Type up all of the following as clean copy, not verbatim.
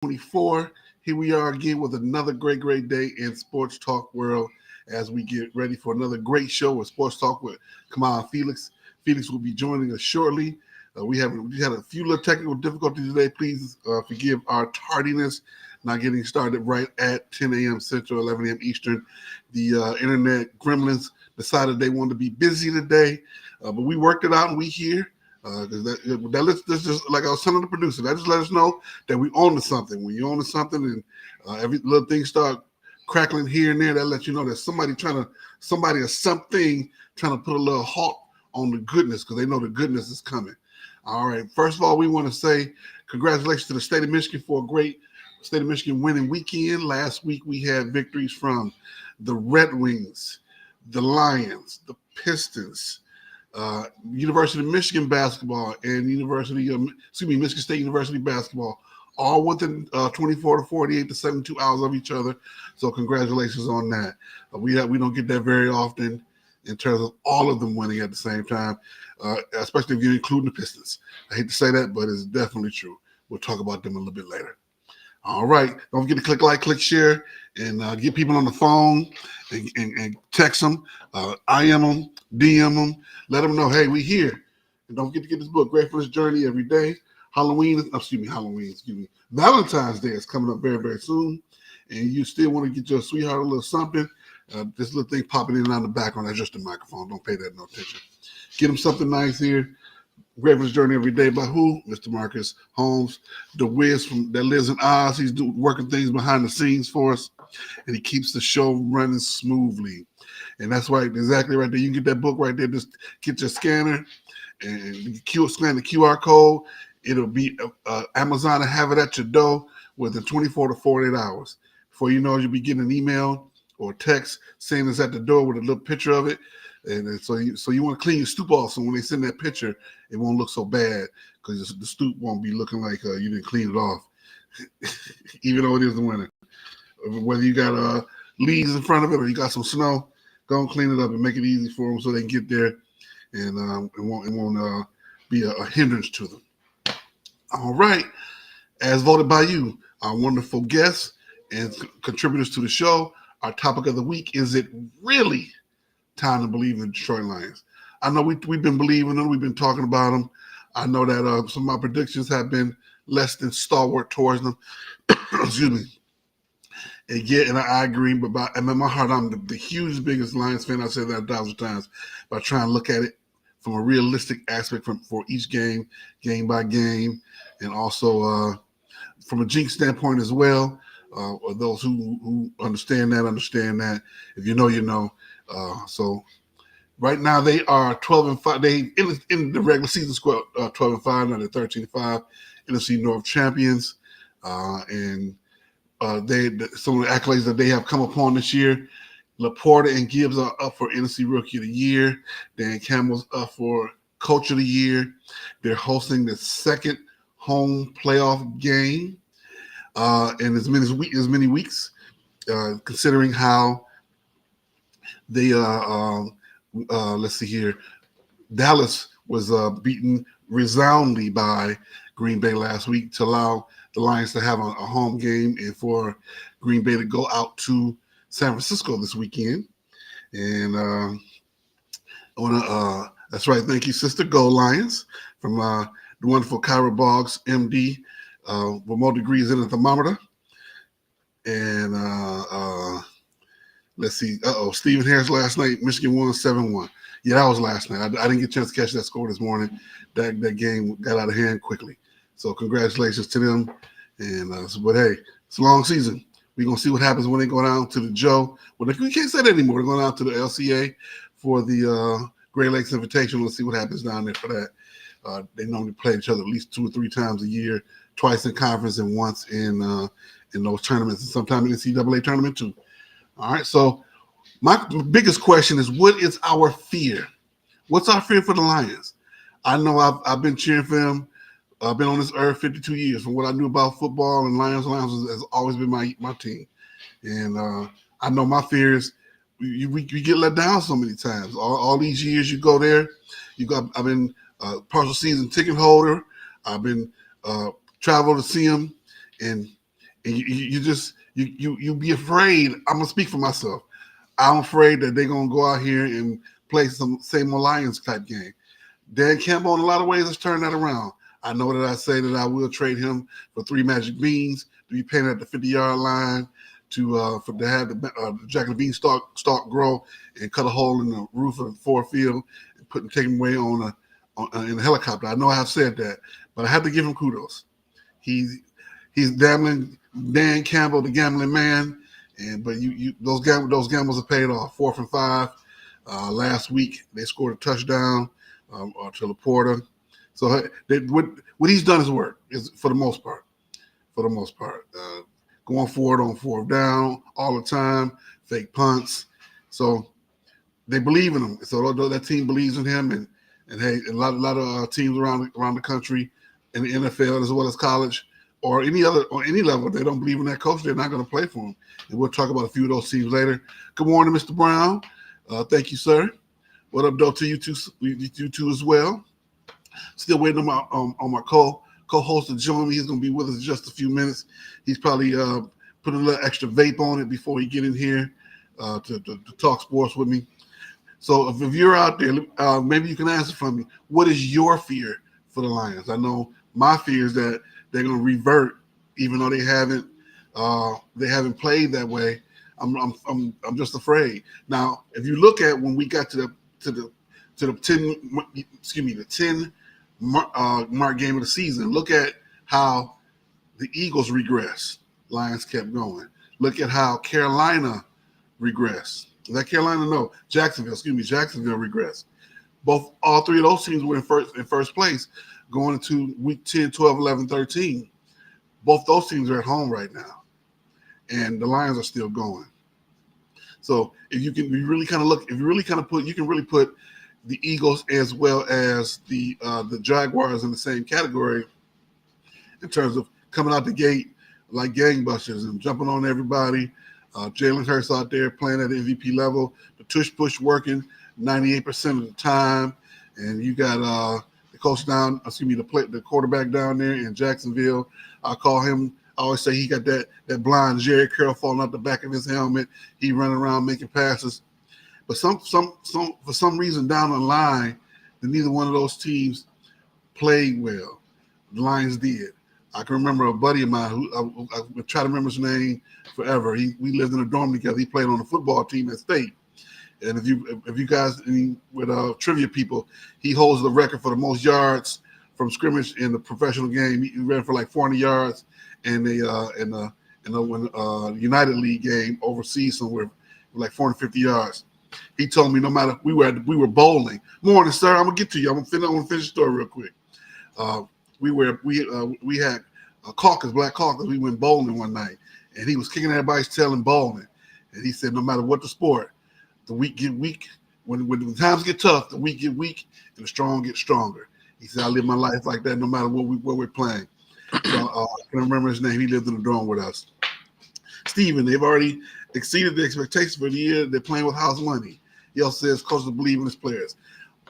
24. Here we are again with another great day in sports talk world as we get ready for another great show with Sports Talk with Kamau Felix. Felix will be joining us shortly. We had a few little technical difficulties today. Please forgive our tardiness, not getting started right at 10 a.m. Central, 11 a.m. Eastern. The internet gremlins decided they wanted to be busy today, but we worked it out and we here. Because that's just like I was telling the producer. That just let us know that we own to something. When you own to something, and every little thing start crackling here and there, that lets you know that somebody or something trying to put a little halt on the goodness because they know the goodness is coming. All right. First of all, we want to say congratulations to the state of Michigan for a great state of Michigan winning weekend. Last week we had victories from the Red Wings, the Lions, the Pistons. University of Michigan basketball and Michigan State University basketball, all within 24 to 48 to 72 hours of each other. So congratulations on that. We don't get that very often in terms of all of them winning at the same time, especially if you're including the Pistons. I hate to say that, but it's definitely true. We'll talk about them a little bit later. All right. Don't forget to click like, click share, and get people on the phone and text them, IM them, DM them, let them know, hey, we here. And don't forget to get this book, Gratefulness Journey, every day. Valentine's Day is coming up very, very soon. And you still want to get your sweetheart a little something. This little thing popping in and out in the background, that's just a microphone. Don't pay that no attention. Get them something nice here. Gratefulness Journey every day by who? Mr. Marcus Holmes, the whiz that lives in Oz. He's working things behind the scenes for us, and he keeps the show running smoothly. And that's right, exactly right there. You can get that book right there. Just get your scanner and scan the QR code. It'll be Amazon and have it at your door within 24 to 48 hours. Before you know it, you'll be getting an email or text saying it's at the door with a little picture of it. And so you want to clean your stoop off, so when they send that picture, it won't look so bad because the stoop won't be looking like you didn't clean it off, even though it is the winter. Whether you got leaves in front of it or you got some snow, go and clean it up and make it easy for them so they can get there, and it won't be a hindrance to them. All right, as voted by you, our wonderful guests and contributors to the show, our topic of the week is: it really time to believe in the Detroit Lions? I know we've been believing them. We've been talking about them. I know that some of my predictions have been less than stalwart towards them. Excuse me. And I agree. But in my heart, I'm the huge, biggest Lions fan. I've said that 1,000 times. By trying to look at it from a realistic aspect for each game by game, and also from a jinx standpoint as well. Or those who understand that. If you know, you know. So right now they are 12-5. They in the regular season squad 12-5. Now they're 13-5. NFC North champions, and some of the accolades that they have come upon this year. Laporta and Gibbs are up for NFC Rookie of the Year. Dan Campbell's up for Coach of the Year. They're hosting the second home playoff game in as many weeks, considering how they let's see here. Dallas was beaten resoundingly by Green Bay last week to allow the Lions to have a home game and for Green Bay to go out to San Francisco this weekend. And that's right. Thank you, Sister Go Lions, from the wonderful Kyra Boggs, MD, with more degrees in the thermometer. And let's see. Stephen Harris last night, Michigan won 7-1. Yeah, that was last night. I didn't get a chance to catch that score this morning. That game got out of hand quickly. So congratulations to them. And but hey, it's a long season. We're going to see what happens when they go down to the Joe. Well, we can't say that anymore. They're going down to the LCA for the Great Lakes Invitational. Let's see what happens down there for that. They normally play each other at least 2 or 3 times a year, twice in conference and once in those tournaments, and sometimes in the NCAA tournament too. All right, so my biggest question is, what is our fear? What's our fear for the Lions? I know I've been cheering for them. I've been on this earth 52 years. From what I knew about football and Lions has always been my team. And I know my fear is we get let down so many times. All these years you go there. I've been partial season ticket holder. I've been travel to see them. And And you be afraid. I'm gonna speak for myself. I'm afraid that they're gonna go out here and play some same old Lions type game. Dan Campbell, in a lot of ways, has turned that around. I know that I say that I will trade him for 3 magic beans to be painted at the 50-yard line to have the Jack and the Beanstalk grow and cut a hole in the roof of the Ford Field and take him away in a helicopter. I know I have said that, but I have to give him kudos. He's gambling Dan Campbell, the gambling man, but those gambles have paid off. 4th and 5 last week. They scored a touchdown to Laporta. So what he's done is work, is for the most part. Going forward on 4th down all the time, fake punts. So they believe in him. So that team believes in him, and hey, a lot of teams around the country, in the NFL as well as college or any level, if they don't believe in that coach, they're not going to play for him. And we'll talk about a few of those teams later. Good morning, Mr. Brown. Thank you, sir. What up, though, to you two as well. Still waiting on my co-host to join me. He's going to be with us in just a few minutes. He's probably putting a little extra vape on it before he get in here to talk sports with me. So if you're out there, maybe you can answer for me. What is your fear for the Lions? I know my fear is that they're going to revert, even though they haven't played that way. I'm just afraid. Now, if you look at when we got to the 10 mark game of the season, look at how the Eagles regressed. Lions kept going. Look at how Carolina regressed. Is that Carolina? No, Jacksonville regressed. All 3 of those teams were in first place going into week 10, 12, 11, 13. Both those teams are at home right now, and the Lions are still going. So you can really put the Eagles as well as the Jaguars in the same category in terms of coming out the gate like gangbusters and jumping on everybody. Jalen Hurts out there playing at the MVP level, the tush push working 98% of the time, and you got the quarterback down there in Jacksonville. I always say he got that blind Jerry curl falling out the back of his helmet. He running around making passes. But for some reason down the line, neither one of those teams played well. The Lions did. I can remember a buddy of mine who I try to remember his name forever. We lived in a dorm together. He played on the football team at State. And if you guys with trivia people, he holds the record for the most yards from scrimmage in the professional game. He ran for like 400 yards in the United League game overseas somewhere, like 450 yards. He told me no matter we were bowling. Morning, sir. I'm gonna get to you. I'm gonna finish the story real quick. We had black caucus. We went bowling one night, and he was kicking everybody's tail and bowling. And he said, no matter what the sport, the weak get weak. When the times get tough, the weak get weak, and the strong get stronger. He said, I live my life like that no matter what we're playing. So I can remember his name. He lived in the dorm with us. Steven, they've already exceeded the expectations for the year. They're playing with house money. He also says coaches believe in his players.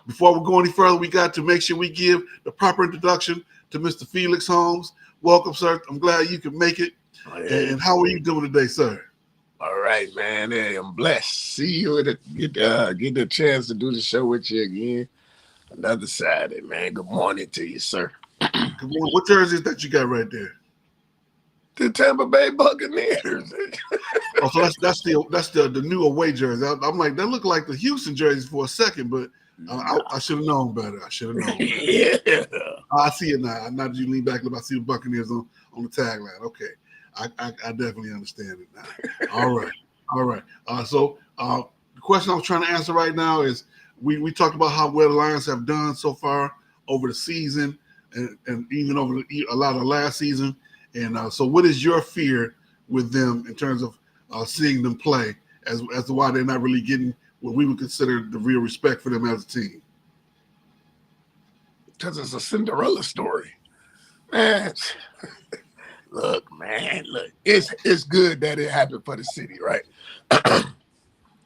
Before we go any further, we got to make sure we give the proper introduction to Mr. Felix Holmes. Welcome, sir. I'm glad you could make it. Oh, yeah. And how are you doing today, sir? All right, man. Hey, I'm blessed. See you get the chance to do the show with you again. Another Saturday, man. Good morning to you, sir. Good morning. What jersey is that you got right there? The Tampa Bay Buccaneers. Oh, so that's the new away jersey. I'm like, that looked like the Houston jerseys for a second, but I should have known better. Yeah. I see it now. Now that you lean back, I see the Buccaneers on the tagline. Okay. I definitely understand it now. All right. So the question I was trying to answer right now is we talked about how well the Lions have done so far over the season and even over a lot of last season. And so what is your fear with them in terms of seeing them play as to why they're not really getting what we would consider the real respect for them as a team? Because it's a Cinderella story. Man, look, it's good that it happened for the city, right?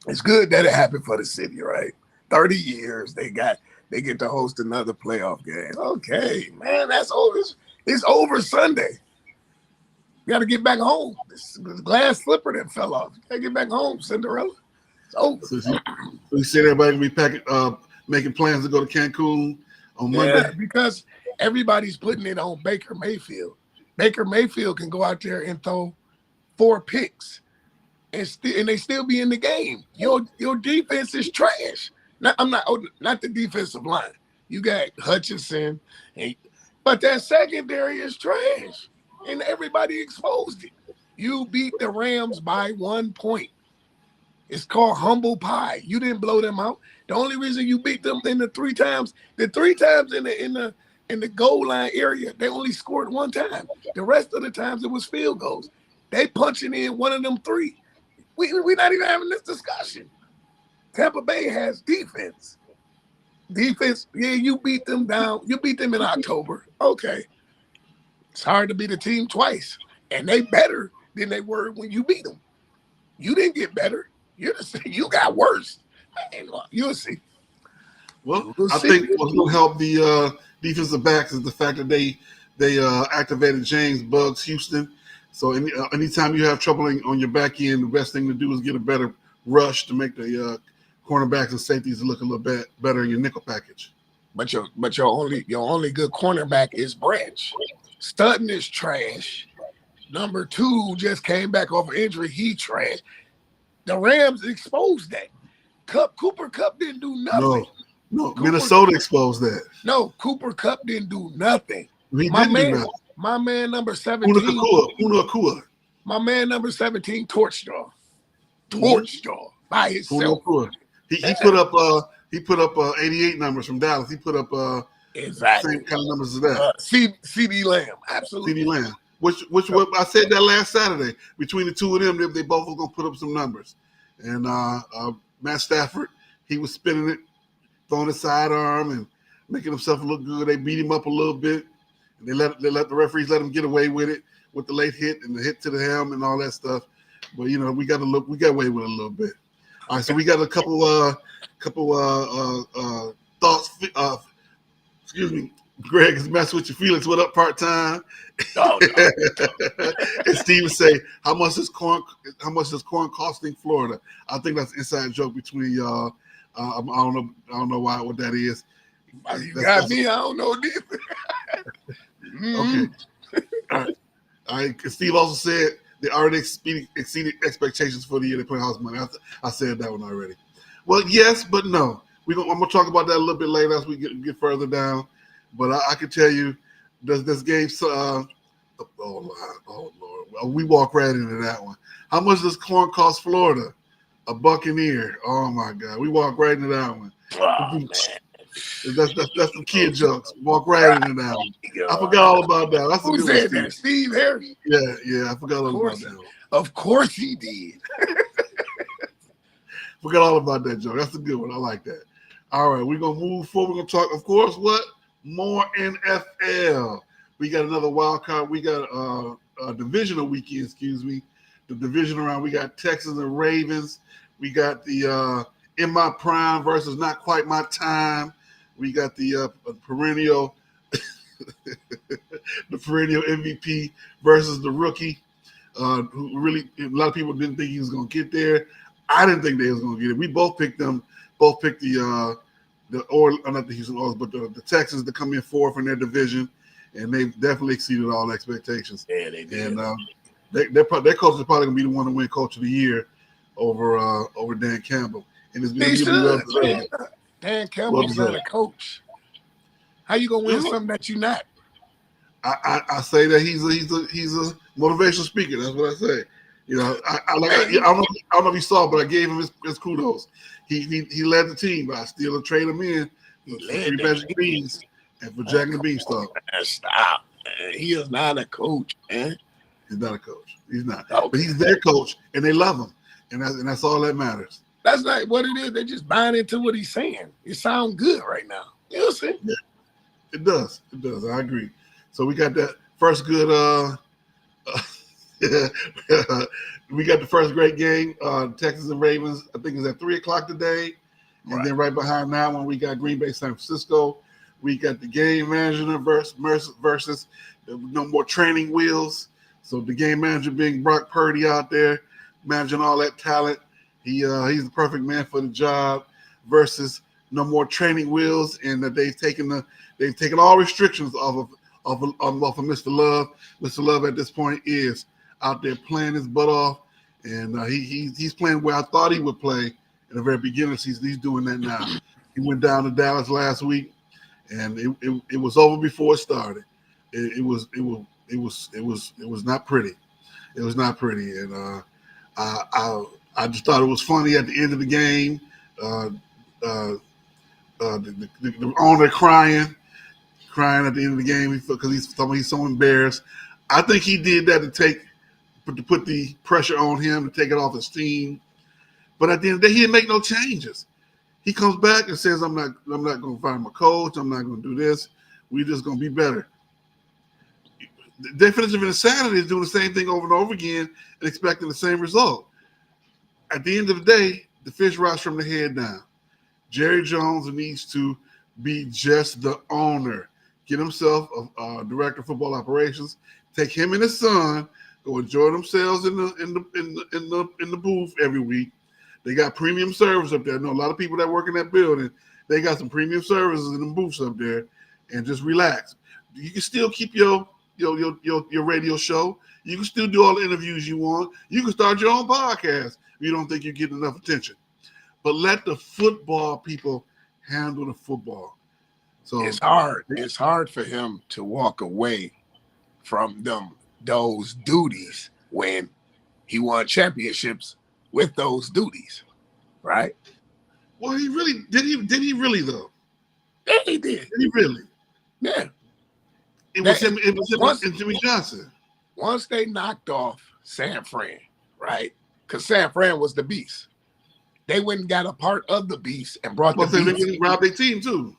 It's good that it happened for the city, right? 30 years, they get to host another playoff game. Okay, man, that's over. It's over Sunday. You got to get back home. This glass slipper that fell off. You got to get back home, Cinderella. It's over. So you said everybody will be making plans to go to Cancun on Monday? Yeah, because everybody's putting it on Baker Mayfield. Baker Mayfield can go out there and throw 4 picks and they still be in the game. Your defense is trash. Not the defensive line. You got Hutchinson, but that secondary is trash, and everybody exposed it. You beat the Rams by 1 point. It's called humble pie. You didn't blow them out. The only reason you beat them in the three times in the goal line area, they only scored 1 time. The rest of the times it was field goals. They punching in one of them 3. We're not even having this discussion. Tampa Bay has defense. Defense, yeah, you beat them down. You beat them in October. Okay. It's hard to beat a team twice. And they better than they were when you beat them. You didn't get better. You got worse. Man, you'll see. Well, I think what's going to help the defensive backs is the fact that they activated James Bugs Houston. So anytime you have trouble on your back end, the best thing to do is get a better rush to make the cornerbacks and safeties look a little bit better in your nickel package. But your only good cornerback is Branch. Sutton is trash. Number 2 just came back off an injury. He trash. The Rams exposed that. Cooper Kupp didn't do nothing. No, Minnesota exposed that. No, Cooper Kupp didn't do nothing. He didn't do nothing. My man number 17. Uno Akua. My man number 17, Torchjaw by himself. He put up 88 numbers from Dallas. He put up exactly same kind of numbers as that. CD Lamb, absolutely. CD Lamb. Which I said that last Saturday. Between the two of them, they both were gonna put up some numbers. And Matt Stafford, he was spinning it, throwing his sidearm and making himself look good. They beat him up a little bit. And they let the referees let him get away with it with the late hit and the hit to the helm and all that stuff. But we got away with it a little bit. All right, so we got a couple thoughts. Excuse me, Greg is messing with your feelings. What up, part time? Oh, no. And Steven say, how much is corn costing Florida? I think that's an inside joke between y'all. I don't know what that is. You got me. I don't know this. Okay. All right. Steve also said they already exceeded expectations for the year. They put house money. I said that one already. Well, yes, but no. I'm gonna talk about that a little bit later as we get further down. But I can tell you, this game. Oh Lord, we walk right into that one. How much does corn cost Florida? A Buccaneer. Oh my God, we walk right into that one. Oh, man. That's some kid jokes. Walk right into that one. I forgot all about that. That's Who said that? Steve Harris. Yeah, I forgot all about that one. Of course he did. Forgot all about that joke. That's a good one. I like that. All right, we're gonna move forward. We're gonna talk, of course, more NFL. We got another wild card. We got a divisional weekend. Excuse me, the division round. We got Texans and Ravens. We got the in my prime versus not quite my time. We got the perennial MVP versus the rookie, who really a lot of people didn't think he was going to get there. I didn't think they was going to get it. We both picked them. Both picked not the Houston Oilers, but the Texans to come in fourth in their division, and they definitely exceeded all expectations. Yeah, they did. And their coach is probably going to be the one to win Coach of the Year over Dan Campbell. And it's been Dan Campbell's not a coach. How you gonna win something that you're not? I say that he's a motivational speaker. That's what I say. I don't know if you saw, but I gave him his kudos. He led the team, but I still trade him in for 3 Magic Beans and for Jack and the Beanstalk. Stop, man. He is not a coach, man. He's not a coach. He's not. Okay. But he's their coach, and they love him, and that's all that matters. That's not what it is. They're just buying into what he's saying. It sounds good right now. You'll see. Yeah, it does. It does. I agree. So we got that first good. We got the first great game. Texas and Ravens. I think it's at 3:00 today, and then right behind that one we got Green Bay, San Francisco. We got the game manager versus no more training wheels. So the game manager being Brock Purdy out there, managing all that talent, he's the perfect man for the job. Versus no more training wheels, and that they've taken all restrictions off of Mr. Love. Mr. Love at this point is out there playing his butt off, and he's playing where I thought he would play in the very beginning of the season. He's doing that now. He went down to Dallas last week, and it was over before it started. It was not pretty. It was not pretty, and I just thought it was funny at the end of the game. The owner crying at the end of the game because he's so embarrassed. I think he did that to put the pressure on him to take it off his team. But at the end of the day, he didn't make no changes. He comes back and says, "I'm not going to fire my coach. I'm not going to do this. We're just going to be better." The definition of insanity is doing the same thing over and over again and expecting the same result. At the end of the day, the fish rots from the head down. Jerry Jones needs to be just the owner. Get himself a director of football operations. Take him and his son. Go enjoy themselves in the booth every week. They got premium service up there. I know a lot of people that work in that building. They got some premium services in the booths up there, and just relax. You can still keep your radio show. You can still do all the interviews you want. You can start your own podcast if you don't think you're getting enough attention. But let the football people handle the football. So it's hard. It's hard for him to walk away from those duties when he won championships with those duties, right? Well, he really did. He really though? Yeah, he did. Did he really? Yeah. It was him and Jimmy Johnson. Once they knocked off San Fran, right? Because San Fran was the beast. They went and got a part of the beast and brought the beast. They robbed their team too.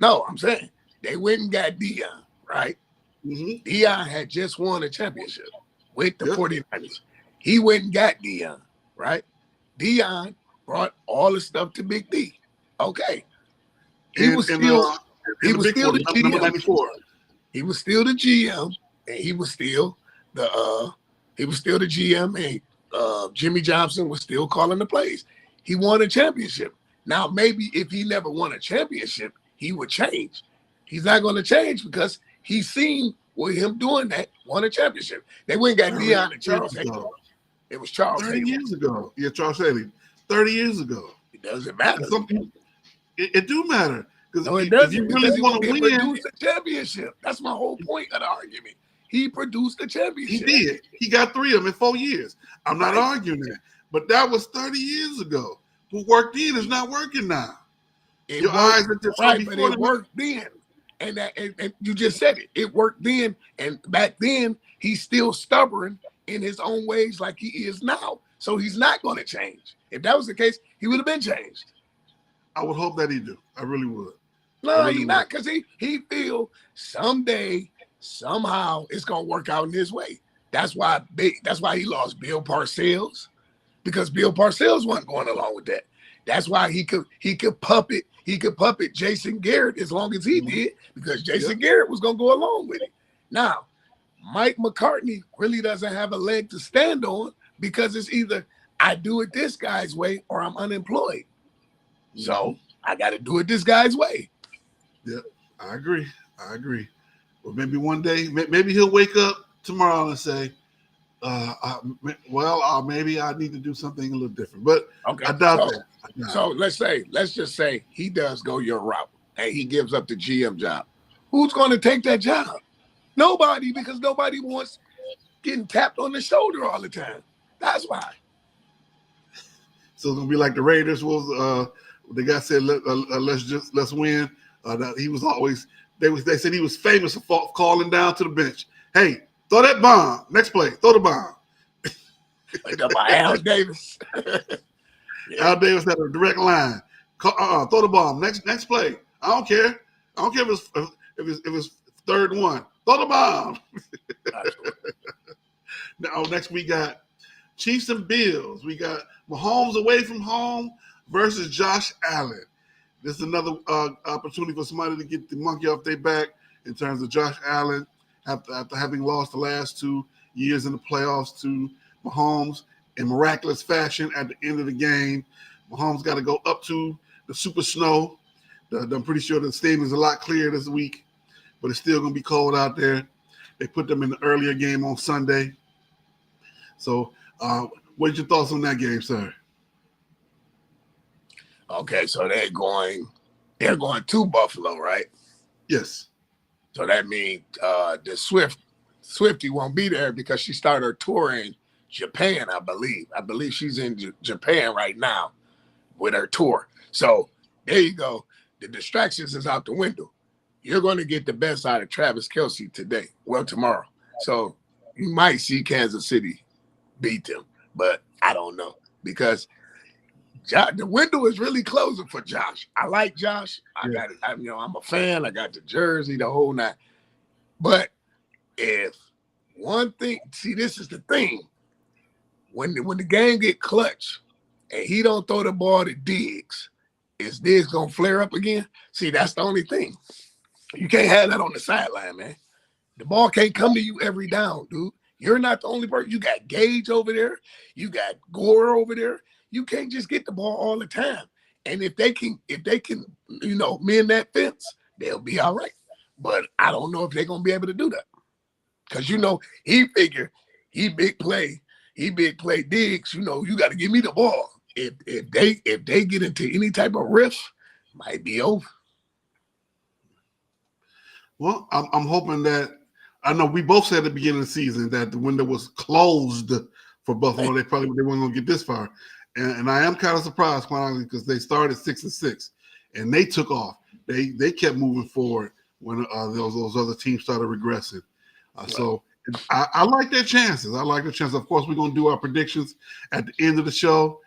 No, I'm saying they went and got Deion, right? Mm-hmm. Deion had just won a championship with the 49ers. He went and got Deion, right? Deion brought all the stuff to Big D. Okay. He was still the GM. Number 94. He was still the GM, and he was still the GM, and Jimmy Johnson was still calling the plays. He won a championship. Now, maybe if he never won a championship, he would change. He's not going to change because he's seen with him doing that, won a championship. They went and got Deion and Charles Haley. It was Charles 30 Haley. years ago. Yeah, Charles Haley. 30 years ago. It doesn't matter. It do matter. No, it doesn't. If you really want to win, produced a championship. That's my whole point of the argument. He produced a championship. He did. He got 3 of them in 4 years. I'm not arguing that. But that was 30 years ago. Who worked then is not working now. Your eyes are just right, but it worked then. And you just said it. It worked then. And back then, he's still stubborn in his own ways like he is now. So he's not going to change. If that was the case, he would have been changed. I would hope that he do. I really would. No, he's not, because he feel someday, somehow, it's going to work out in his way. That's why he lost Bill Parcells, because Bill Parcells wasn't going along with that. That's why he could puppet Jason Garrett as long as he did, because Jason Garrett was going to go along with it. Now, Mike McCartney really doesn't have a leg to stand on, because it's either I do it this guy's way or I'm unemployed. So I got to do it this guy's way. Yeah, I agree. Well, maybe one day, maybe he'll wake up tomorrow and say, maybe I need to do something a little different. But okay, I doubt that. So let's just say he does go your route and he gives up the GM job. Who's going to take that job? Nobody, because nobody wants getting tapped on the shoulder all the time. That's why. So it's gonna be like the Raiders was. The guy said, let's win." That he was always. They said he was famous for calling down to the bench. "Hey, throw that bomb. Next play, throw the bomb." Like about Al Davis. Al Davis had a direct line. Throw the bomb. Next play. I don't care if it's 3rd and 1. Throw the bomb. Now next we got Chiefs and Bills. We got Mahomes away from home versus Josh Allen. This is another opportunity for somebody to get the monkey off their back in terms of Josh Allen after having lost the last 2. years in the playoffs to Mahomes in miraculous fashion at the end of the game. Mahomes got to go up to the super snow. I'm pretty sure the stadium is a lot clearer this week, but it's still going to be cold out there. They put them in the earlier game on Sunday. So what's your thoughts on that game, sir? Okay, so they're going to Buffalo, right? Yes. So that means the Swiftie won't be there because she started her tour in Japan, I believe. I believe she's in Japan right now with her tour. So there you go. The distractions is out the window. You're going to get the best out of Travis Kelce today. Well, tomorrow. So you might see Kansas City beat them, but I don't know because the window is really closing for Josh. I like Josh. I'm a fan. I got the jersey, the whole nine. But if one thing, see, this is the thing. When the game get clutch and he don't throw the ball to Diggs, is Diggs gonna flare up again? See, that's the only thing. You can't have that on the sideline, man. The ball can't come to you every down, dude. You're not the only person. You got Gage over there. You got Gore over there. You can't just get the ball all the time. And if they can, mend that fence, they'll be all right. But I don't know if they're gonna be able to do that. Because he figure he big play Diggs, you got to give me the ball. If they get into any type of riff, might be over. Well, I'm hoping that I know we both said at the beginning of the season that the window was closed for Buffalo. They weren't going to get this far, and I am kind of surprised, quite honestly, because they started 6-6 and they took off. They kept moving forward when those other teams started regressing. So I like their chances. I like their chances. Of course, we're going to do our predictions at the end of the show.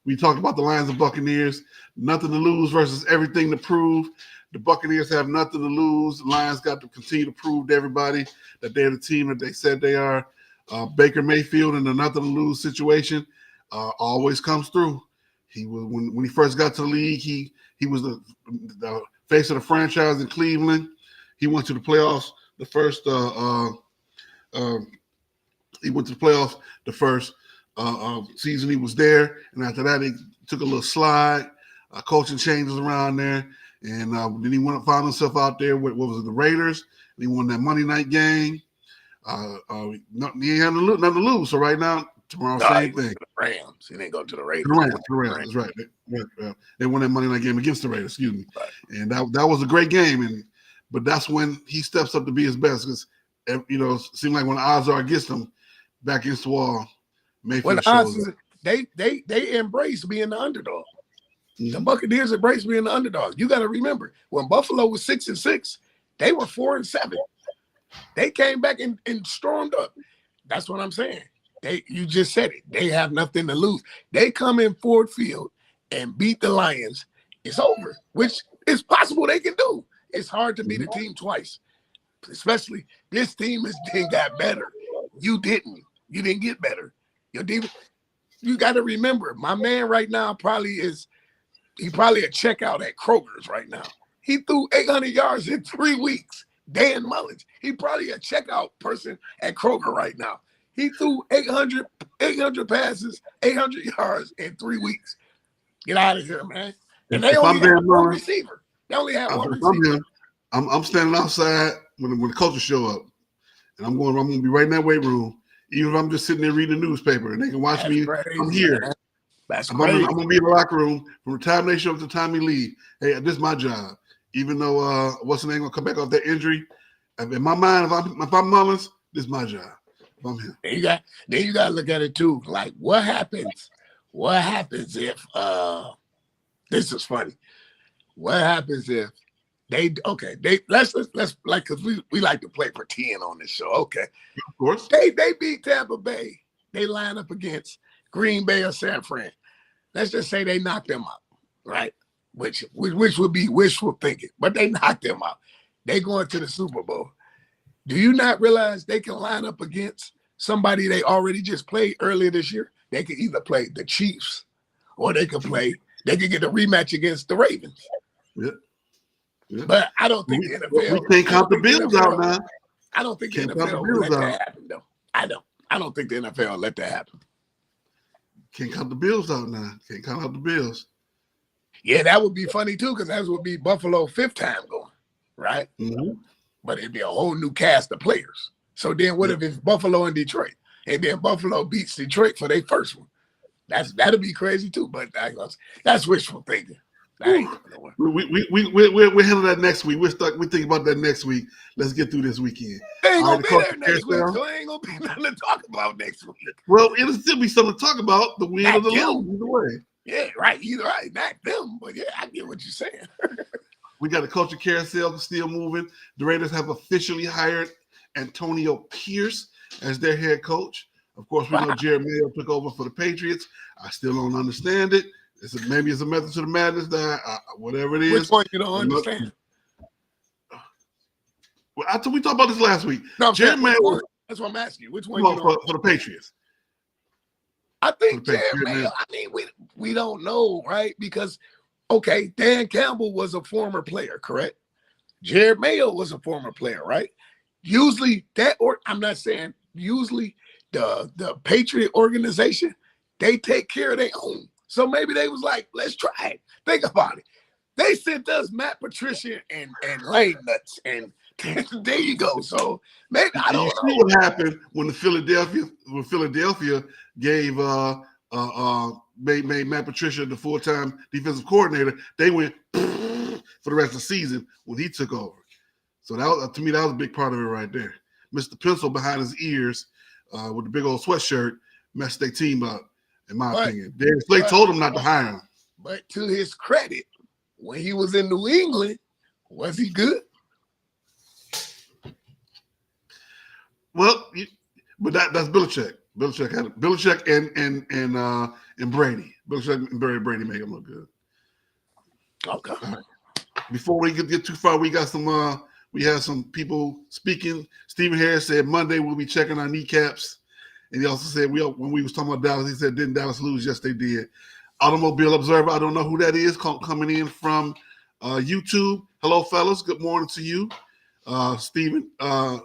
We talked about the Lions and Buccaneers. Nothing to lose versus everything to prove. The Buccaneers have nothing to lose. The Lions got to continue to prove to everybody that they're the team that they said they are. Baker Mayfield in a nothing to lose situation always comes through. He was when he first got to the league, he was the face of the franchise in Cleveland. He went to the playoffs the first season he was there, and after that he took a little slide. Coaching changes around there, and then he found himself out there with the Raiders. And he won that Monday night game. He had nothing to lose. So right now, tomorrow, same thing. The Rams. He didn't go to the Raiders. The Rams. That's right. They won that Monday night game against the Raiders. Excuse me. Right. And that was a great game. But that's when he steps up to be his best because it seemed like when the odds are against him, back against the wall, Mayfield shows up. They embrace being the underdog. Mm-hmm. The Buccaneers embrace being the underdog. You got to remember when Buffalo was 6-6, they were 4-7. They came back and stormed up. That's what I'm saying. You just said it. They have nothing to lose. They come in Ford Field and beat the Lions. It's over, which is possible they can do. It's hard to beat a team twice, especially this team got better. You didn't get better. Your team. You got to remember, my man right now probably a checkout at Kroger's right now. He threw 800 yards in 3 weeks. Dan Mullins. He probably a checkout person at Kroger right now. He threw 800 passes, 800 yards in 3 weeks. Get out of here, man. And they only have one receiver. They only have one receiver. I'm standing outside when the coaches show up, and I'm going to be right in that weight room. Even if I'm just sitting there reading the newspaper, and they can watch me. Crazy, I'm here. Man. I'm going to be in the locker room from the time they show up to the time they leave. Hey, this is my job. Even though what's the name going to come back off that injury, in my mind, if I'm Mullins, this is my job. If I'm him. Then you got to look at it too. Like, what happens? What happens if this is funny? What happens if let's like, because we like to play pretend on this show. Okay, of course. They beat Tampa Bay. They line up against Green Bay or San Fran. Let's just say they knocked them out, right? Which would be wishful thinking, but they knocked them out. They going to the Super Bowl. Do you not realize they can line up against somebody they already just played earlier this year? They could either play the Chiefs or they could get a rematch against the Ravens. Yeah. But I don't think the NFL. We can't count the Bills out, man. I don't think the NFL will let that happen, though. I don't think the NFL will let that happen. Can't count the Bills out now. Can't count out the Bills. Yeah, that would be funny too, because that would be Buffalo fifth time going, right? Mm-hmm. But it'd be a whole new cast of players. So then what if it's Buffalo and Detroit? And then Buffalo beats Detroit for their first one. That'd be crazy too, but that's wishful thinking. We handle that next week. We're thinking about that next week. Let's get through this weekend. They ain't gonna be there next week, so ain't gonna be nothing to talk about next week. Well, it'll still be something to talk about. The win or the lose, either way. Yeah, right. Either right, not them, but yeah, I get what you're saying. We got the culture carousel still moving. The Raiders have officially hired Antonio Pierce as their head coach. Of course, we know Jared Mayo took over for the Patriots. I still don't understand it. Maybe it's a method to the madness. Whatever it is. Which one you don't understand? Well, we talked about this last week. No, Jared Mayo. That's what I'm asking you. Which one you for the Patriots? I think Jared Mayo. I mean, we don't know, right? Because okay, Dan Campbell was a former player, correct? Jared Mayo was a former player, right? Usually I'm not saying usually the Patriot organization, they take care of their own. So maybe they was like, let's try it. Think about it. They sent us Matt Patricia and Lane Nuts, and there you go. So maybe I don't know. See what happened when Philadelphia gave made Matt Patricia the full-time defensive coordinator. They went for the rest of the season when he took over. So to me, that was a big part of it right there. Mr. Pencil behind his ears with the big old sweatshirt messed their team up, in my opinion. Darius Slay told him not to hire him. But to his credit, when he was in New England, was he good? Well, but that's Belichick. Belichick and Brady. Belichick and Brady make him look good. Okay. Before we get too far, we got some. We have some people speaking. Stephen Harris said Monday we'll be checking our kneecaps, and he also said when we was talking about Dallas, he said didn't Dallas lose? Yes, they did. Automobile Observer. I don't know who that is. Coming in from YouTube. Hello, fellas. Good morning to you, Stephen.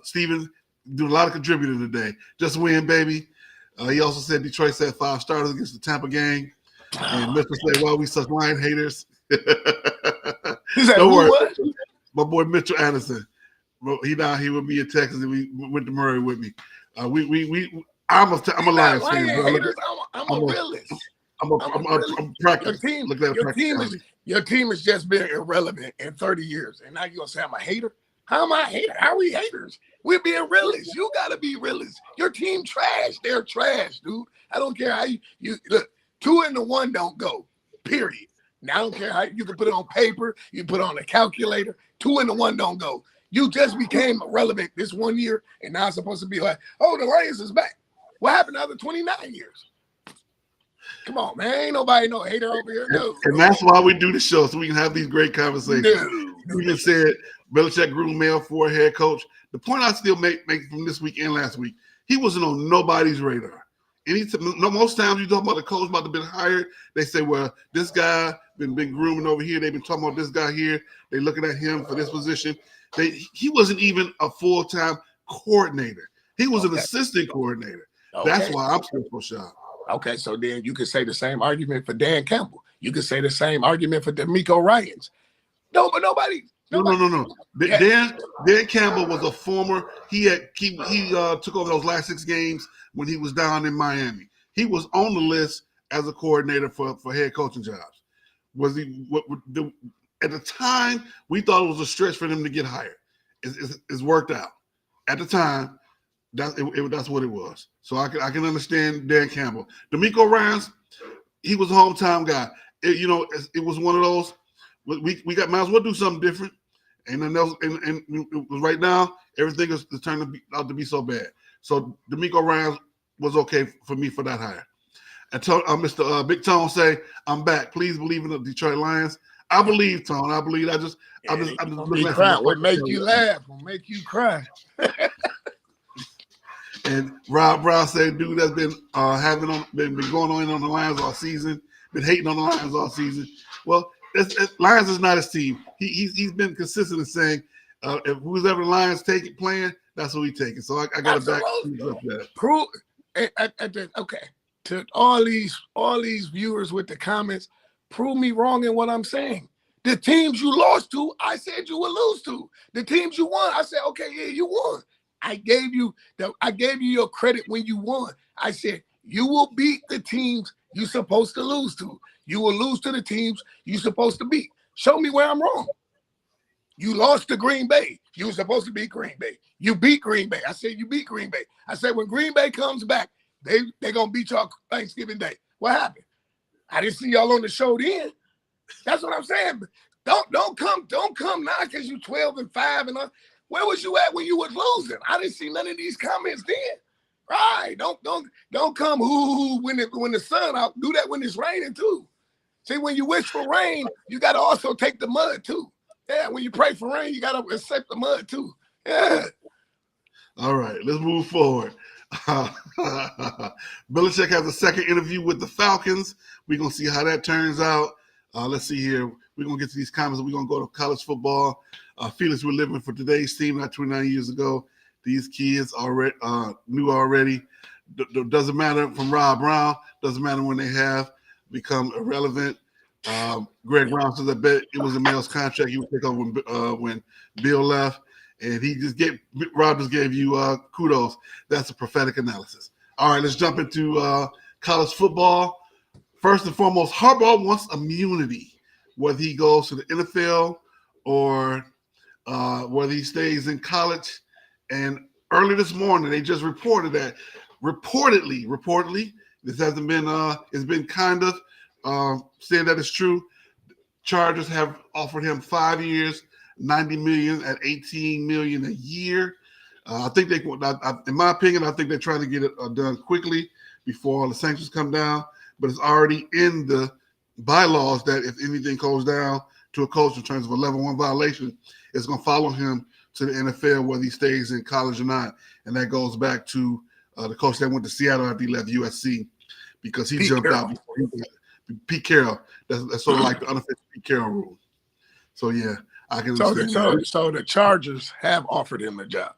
Stephen doing a lot of contributing today. Just win, baby. He also said Detroit set 5 starters against the Tampa gang. And Mr. said, "Well, we such Lion haters." Don't worry. What? My boy Mitchell Anderson. He down here with me in Texas, and we went to Murray with me. I'm a Lions fan. I'm a realist. I'm practicing. Your team has just been irrelevant in 30 years, and now you're gonna say I'm a hater? How am I a hater? How are we haters? We're being realists. You gotta be realists. Your team trash. They're trash, dude. I don't care how you look. 2 and 1 don't go. Period. Now I don't care how you can put it on paper. You can put it on a calculator. 2 and 1 don't go. You just became relevant this 1 year, and now it's supposed to be like, oh, the Lions is back. What happened the other 29 years? Come on, man. Ain't nobody no hater over here. No. And that's why we do the show, so we can have these great conversations. You just said Belichick grew Mayo for a head coach. The point I still make from this week and last week, he wasn't on nobody's radar. Most times you talk about the coach about to be hired, they say, well, this guy been grooming over here. They've been talking about this guy here. They're looking at him for this position. He wasn't even a full-time coordinator. He was an assistant coordinator. Okay. That's why I'm still so shocked. Okay, so then you could say the same argument for Dan Campbell. You could say the same argument for D'Amico Ryans. No, but nobody. No. Dan Campbell was a former. He took over those last 6 games when he was down in Miami. He was on the list as a coordinator for head coaching jobs. Was he? At the time, we thought it was a stretch for him to get hired. It's worked out. At the time, that's what it was. So I can understand Dan Campbell. D'Amico Ryans, he was a hometown guy. It was one of those. We might as well do something different. And then right now, everything is turning out to be so bad. So D'Amico Ryans was okay for me for that hire. And Mr. Big Tone say, I'm back. Please believe in the Detroit Lions. I believe, Tone. I believe. I just what make you laugh? What make you cry? And Rob Brown said, dude that's been been going on the Lions all season, been hating on the Lions all season. Well, Lions is not his team. He's been consistent in saying if who's ever the Lions playing, That's what we taking. So I got to back that. Prove okay. To all these viewers with the comments, prove me wrong in what I'm saying. The teams you lost to, I said you would lose to. The teams you won, I said, okay, yeah, you won. I gave you your credit when you won. I said you will beat the teams you're supposed to lose to. You will lose to the teams you're supposed to beat. Show me where I'm wrong. You lost to Green Bay. You were supposed to beat Green Bay. You beat Green Bay. I said you beat Green Bay. I said when Green Bay comes back, they're gonna beat y'all Thanksgiving Day. What happened? I didn't see y'all on the show then. That's what I'm saying. Don't come now because you 12-5 and where was you at when you was losing? I didn't see none of these comments then. Right? Don't come when the sun out. Do that when it's raining too. See, when you wish for rain, you got to also take the mud too. Yeah, when you pray for rain, you got to accept the mud too. Yeah. All right, let's move forward. Belichick has a second interview with the Falcons. We're going to see how that turns out. Let's see here. We're going to get to these comments. We're going to go to college football. Felix, we're living for today's team, not 29 years ago. These kids already knew already. Doesn't matter from Rob Brown. Doesn't matter when they have become irrelevant. Greg Brown says, I bet it was a male's contract he would take over when Bill left. And Rob just gave you kudos. That's a prophetic analysis. All right, let's jump into college football. First and foremost, Harbaugh wants immunity, whether he goes to the NFL or whether he stays in college. And early this morning, they just reported that reportedly, this hasn't been it's been kind of saying that it's true. Chargers have offered him 5 years, $90 million at $18 million a year. I think in my opinion, I think they're trying to get it done quickly before all the sanctions come down. But it's already in the bylaws that if anything goes down to a coach in terms of a level 1 violation, it's going to follow him to the NFL, whether he stays in college or not. And that goes back to the coach that went to Seattle after he left USC because he jumped out before Pete Carroll. That's sort of like the unofficial Pete Carroll rule. So, yeah, I can understand. So the Chargers have offered him a job.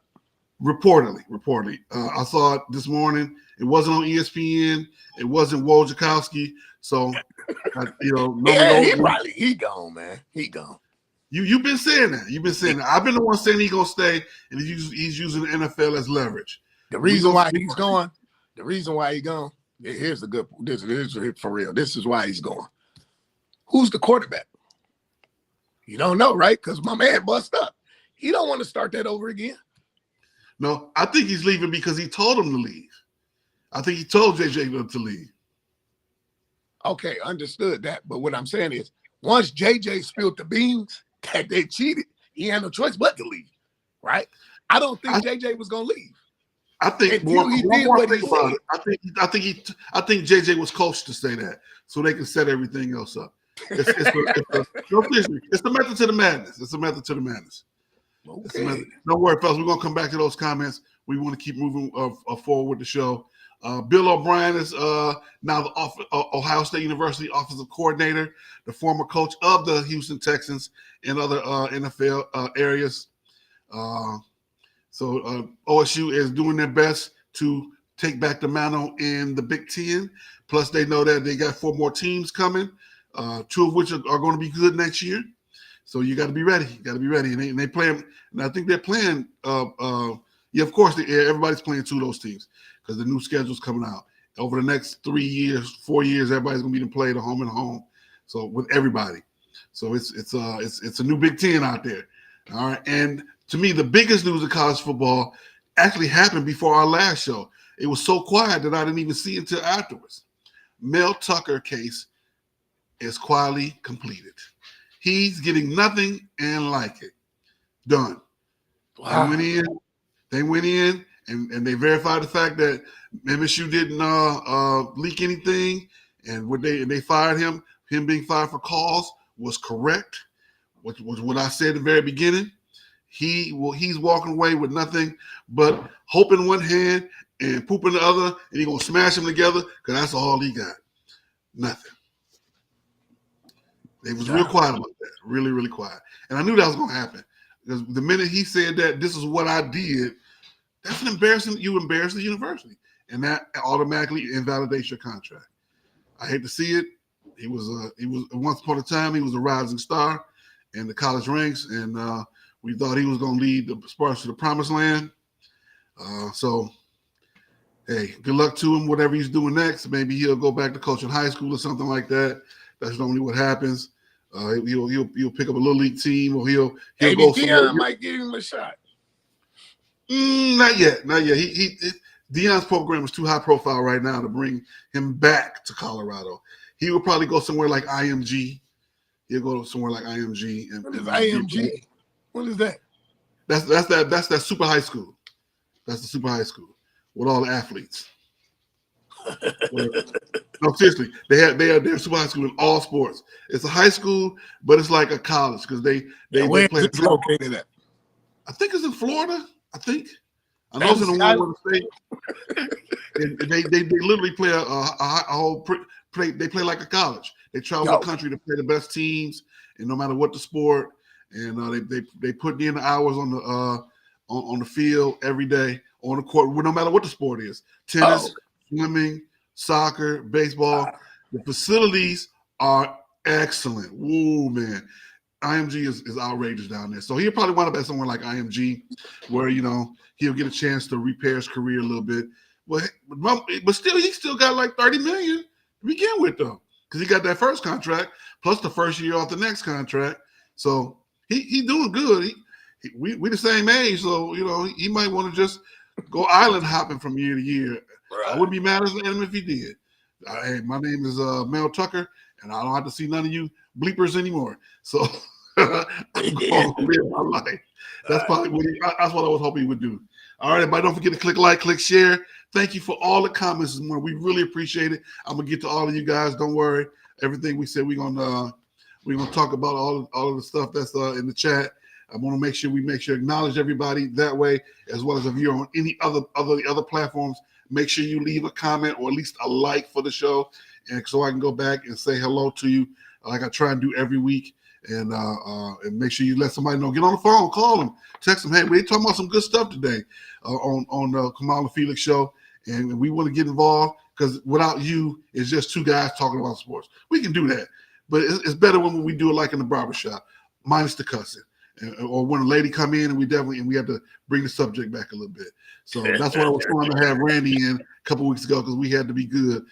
Reportedly. I saw it this morning. It wasn't on ESPN. It wasn't Wojciechowski. So, he gone, man. He gone. You've been saying that. I've been the one saying he's gonna stay, and he's using the NFL as leverage. The reason why he's gone. Here's the good. This is for real. This is why he's gone. Who's the quarterback? You don't know, right? Because my man bust up. He don't want to start that over again. No, I think he's leaving because he told him to leave. I think he told JJ to leave. Okay, understood that. But what I'm saying is, once JJ spilled the beans that they cheated, he had no choice but to leave, right? I don't think JJ was going to leave. I think I think JJ was coached to say that so they can set everything else up. It's the method to the madness. It's the method to the madness. Okay. Don't worry, fellas. We're gonna come back to those comments. We want to keep moving forward with the show. Bill O'Brien is now the Ohio State University offensive coordinator, the former coach of the Houston Texans and other NFL areas. So OSU is doing their best to take back the mantle in the Big Ten. Plus, they know that they got 4 more teams coming, 2 of which are going to be good next year. So you got to be ready. And they play. And I think they're playing. Of course, everybody's playing 2 of those teams because the new schedule's coming out. Over the next 3 years, 4 years, everybody's going to be playing at home and home. So with everybody. So it's a new Big Ten out there. All right. And to me, the biggest news of college football actually happened before our last show. It was so quiet that I didn't even see it until afterwards. Mel Tucker case is quietly completed. He's getting nothing and like it. Done. Wow. They went in and they verified the fact that MSU didn't leak anything, and they fired him. Him being fired for cause was correct, which was what I said at the very beginning. He's walking away with nothing but hope in one hand and poop in the other, and he's gonna smash them together because that's all he got. Nothing. They was real quiet about that. Really, really quiet. And I knew that was gonna happen. Because the minute he said that this is what I did, that's an embarrassing. You embarrass the university, and that automatically invalidates your contract. I hate to see it. He was once upon a time he was a rising star in the college ranks, and we thought he was going to lead the Spartans to the promised land. So, hey, good luck to him. Whatever he's doing next, maybe he'll go back to coaching high school or something like that. That's normally what happens. He'll pick up a little league team, or he'll Maybe go somewhere. Deion might give him a shot. Not yet. Deion's program is too high profile right now to bring him back to Colorado. He will probably go somewhere like IMG. He'll go somewhere like IMG. What is IMG? What is that? That's that super high school. That's the super high school with all the athletes. No, seriously, they're super high school in all sports. It's a high school, but it's like a college because they where play. is it located at? I think it's in Florida. I know it's in the one state. And they literally play a whole play. They play like a college. They travel the country to play the best teams, and no matter what the sport, and they put in the hours on the field every day on the court, no matter what the sport is: tennis, swimming, soccer, baseball. The facilities are excellent. Woo, man. IMG is outrageous down there. So he'll probably wind up at somewhere like IMG where, he'll get a chance to repair his career a little bit. But still, he still got like $30 million to begin with, though, because he got that first contract plus the first year off the next contract. So he doing good. We the same age, so, he might want to just go island hopping from year to year. Right. I wouldn't be mad at him if he did. Hey, my name is Mel Tucker, and I don't have to see none of you bleepers anymore. So I'm going to live my life. That's probably that's what I was hoping he would do. All right, everybody, don't forget to click like, click share. Thank you for all the comments this morning. We really appreciate it. I'm gonna get to all of you guys. Don't worry. Everything we said, we're gonna talk about all of the stuff that's in the chat. I want to make sure acknowledge everybody that way, as well as if you're on any other platforms. Make sure you leave a comment or at least a like for the show, and so I can go back and say hello to you, like I try and do every week. And make sure you let somebody know. Get on the phone, call them, text them. Hey, we're talking about some good stuff today on the Kamau Felix show, and we want to get involved because without you, it's just two guys talking about sports. We can do that, but it's better when we do it like in the barbershop, minus the cussing, or when a lady come in and we have to bring the subject back a little bit. So that's what I was trying to have Randy in a couple weeks ago because we had to be good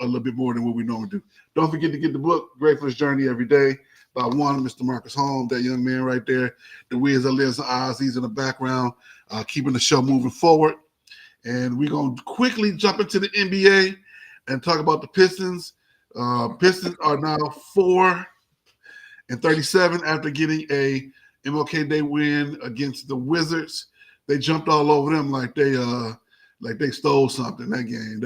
a little bit more than what we normally do. Don't forget to get the book Gratefulness Journey every day. By one, Mr. Marcus Holmes, that young man right there, the Wiz that lives in Oz, he's in the background, keeping the show moving forward. And we're going to quickly jump into the NBA and talk about the Pistons. Pistons are now 4-37 after getting a MLK Day win against the Wizards. They jumped all over them like they stole something that game.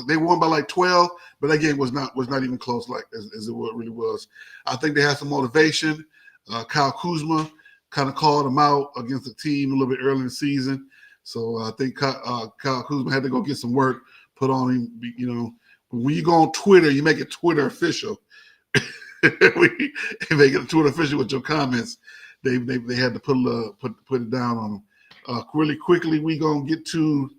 They won by like 12, but that game was not even close as it really was. I think they had some motivation. Kyle Kuzma kind of called them out against the team a little bit early in the season. So I think Kyle Kuzma had to go get some work put on him. When you go on Twitter, you make it Twitter official. You make it Twitter official with your comments. They had to put it down on them. Really quickly, we gonna get to.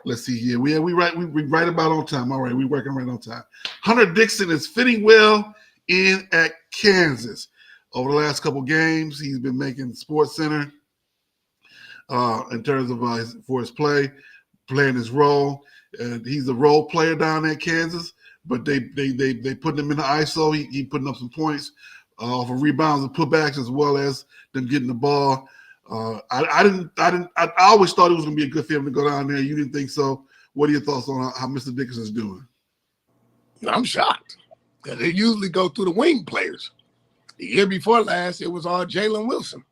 Let's see here. We right about on time. All right, we working right on time. Hunter Dixon is fitting well in at Kansas. Over the last couple games, he's been making SportsCenter in terms of for his playing his role. And he's a role player down there at Kansas, but they put him in the ISO. He putting up some points off of rebounds and putbacks, as well as them getting the ball. I always thought it was going to be a good for him to go down there. You didn't think so? What are your thoughts on how Mr. Dixon is doing? I'm shocked because they usually go through the wing players. The year before last, it was all Jalen Wilson.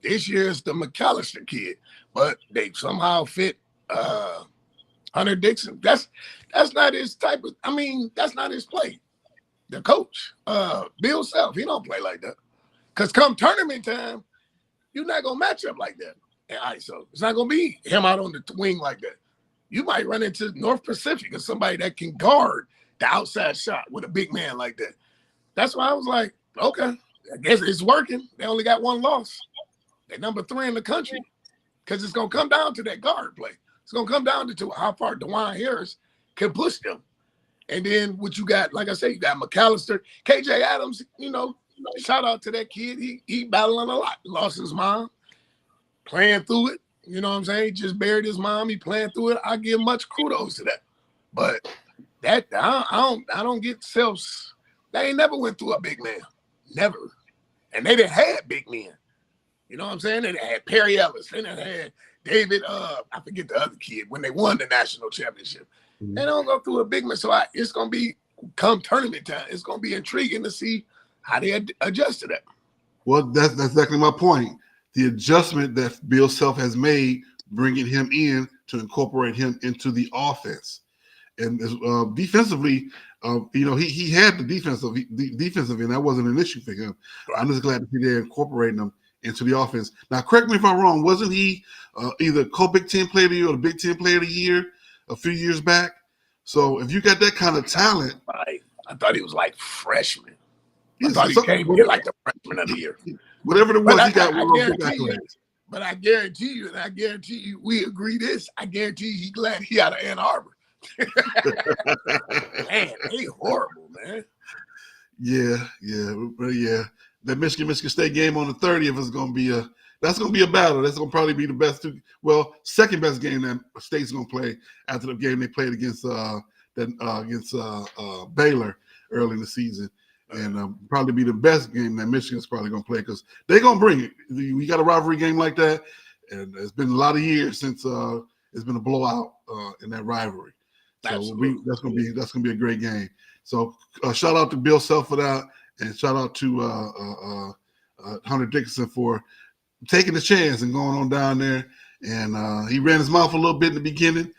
This year it's the McAllister kid, but they somehow fit Hunter Dixon. That's not his type of. I mean, that's not his play. The coach, Bill Self, he don't play like that. Because come tournament time, you're not gonna match up like that in ISO. It's not gonna be him out on the wing like that. You might run into North Pacific or somebody that can guard the outside shot with a big man like that. That's why I was like, okay, I guess it's working. They only got one loss. They're number 3 in the country. because it's going to come down to that guard play. It's going to come down to how far DeJuan Harris can push them. And then what you got, like I said, you got McAllister. KJ Adams, shout out to that kid. He battling a lot. Lost his mom, playing through it. You know what I'm saying? He just buried his mom. He playing through it. I give much kudos to that. But that I don't get selves. They ain't never went through a big man. Never. And they didn't have big men. You know what I'm saying? They had Perry Ellis. They didn't have David, I forget the other kid, when they won the national championship. Mm-hmm. They don't go through a big man. So it's going to be, come tournament time, it's going to be intriguing to see how they adjust to that. Well, that's exactly my point. The adjustment that Bill Self has made, bringing him in to incorporate him into the offense. And defensively, he had the defensive end. That wasn't an issue for him. Right. I'm just glad to see they're incorporating him into the offense. Now, correct me if I'm wrong. Wasn't he either co-Big Ten Player of the Year or the Big Ten Player of the Year a few years back? So if you got that kind of talent. Right. I thought he was like freshman. I thought he came here like the freshman of the year. Whatever it was, he got one of those. But I guarantee you, we agree this. I guarantee you, he's glad he out of Ann Arbor. Man, they horrible, man. Yeah. That Michigan State game on the 30th is going to be that's going to be a battle. That's going to probably be the best second best game that State's going to play after the game they played against Baylor early in the season, and probably be the best game that Michigan's probably going to play because they're going to bring it. We got a rivalry game like that, and it's been a lot of years since it's been a blowout in that rivalry. So that's gonna be a great game. So shout out to Bill Self for that, and shout out to Hunter Dickinson for taking the chance and going on down there. And he ran his mouth a little bit in the beginning,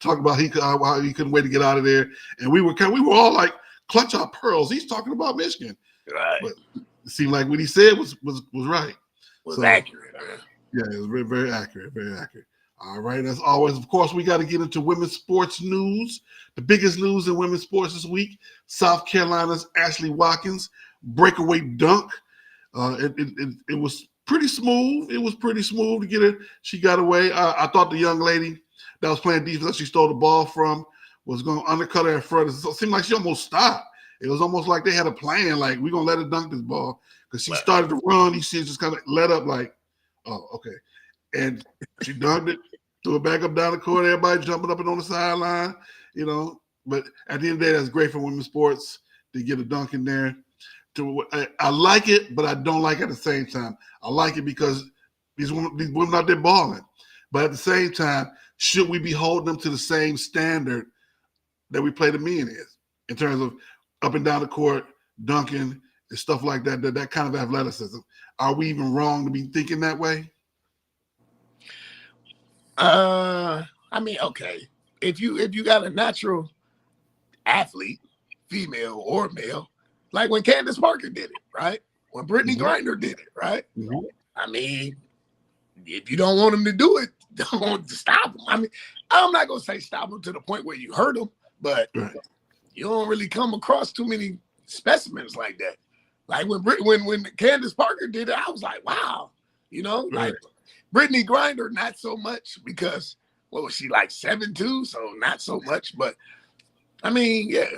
talk about how he couldn't wait to get out of there. And we were all like, clutch our pearls. He's talking about Michigan, right? But it seemed like what he said was right. Was accurate. Yeah, it was very, very accurate. Very accurate. All right. As always, of course, we got to get into women's sports news. The biggest news in women's sports this week: South Carolina's Ashley Watkins breakaway dunk. It was pretty smooth. It was pretty smooth to get her. She got away. I thought the young lady that was playing defense that she stole the ball from was going to undercut her in front. It seemed like she almost stopped. It was almost like they had a plan, like, we're going to let her dunk this ball. Because she started to run. You see, just kind of let up like, oh, okay. And she dunked it, threw it back up down the court. Everybody jumping up and on the sideline, But at the end of the day, that's great for women's sports to get a dunk in there. I like it, but I don't like it at the same time. I like it because these women out there balling. But at the same time, should we be holding them to the same standard that we play the men in terms of up and down the court, dunking, and stuff like that, that kind of athleticism? Are we even wrong to be thinking that way? Okay. If you got a natural athlete, female or male, like when Candace Parker did it, right? When Brittany Griner did it, right? Mm-hmm. I mean, if you don't want them to do it, don't stop them. I mean, I'm not gonna say stop them to the point where you hurt them, but you don't really come across too many specimens like that. Like when Candace Parker did it, I was like, wow, like Brittany Griner, not so much because what was she, like 7'2", so not so much. But I mean, yeah,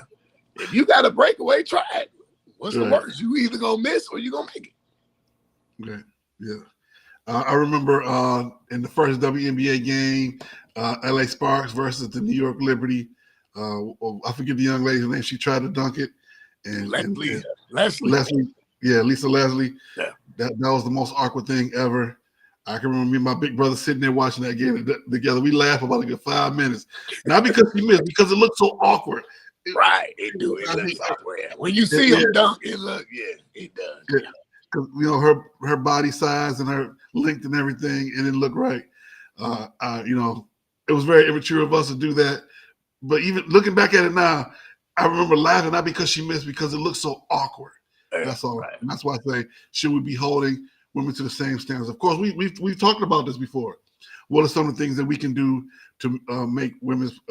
if you got a breakaway, try it. What's the worst? You either gonna miss or you gonna make it. Okay, yeah. I remember in the first WNBA game, LA Sparks versus the New York Liberty. I forget the young lady's name. She tried to dunk it, and Leslie. Yeah, Lisa Leslie. Yeah. That was the most awkward thing ever. I can remember me and my big brother sitting there watching that game together. We laughed about a good 5 minutes. Not because she missed, because it looked so awkward. Right, it do. It looks awkward. When you see him dunk, it does. Because her body size and her length and everything, it didn't look right. It was very immature of us to do that. But even looking back at it now, I remember laughing, not because she missed, because it looked so awkward. That's all. Right. And that's why I say, should we be holding women to the same standards? Of course, we've talked about this before. What are some of the things that we can do to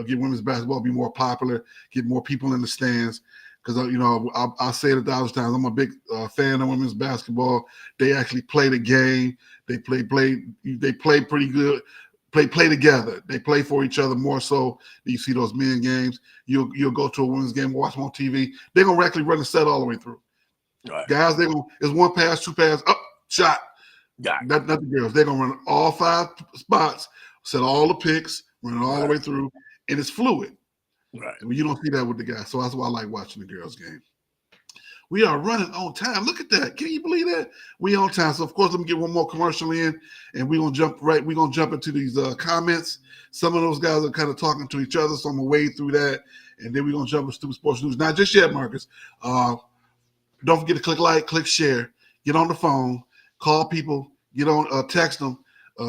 get women's basketball be more popular, get more people in the stands? because I say it 1,000 times. I'm a big fan of women's basketball. They actually play the game. They play pretty good. Play together. They play for each other more so than you see those men games. You'll go to a women's game, watch them on TV. They're gonna actually run the set all the way through. Right. Guys, it's one pass, two pass, up, shot. Got it. Not the girls. They're gonna run all 5 spots, set all the picks, run it all the way through, and it's fluid. Right. You don't see that with the guys, so that's why I like watching the girls' game. We are running on time. Look at that. Can you believe that? We on time. So of course, let me get one more commercial in, and we're gonna jump into these comments. Some of those guys are kind of talking to each other, so I'm gonna wade through that, and then we're gonna jump into Stupid Sports News. Not just yet, Marcus. Don't forget to click like, click share, get on the phone, call people, get on, text them,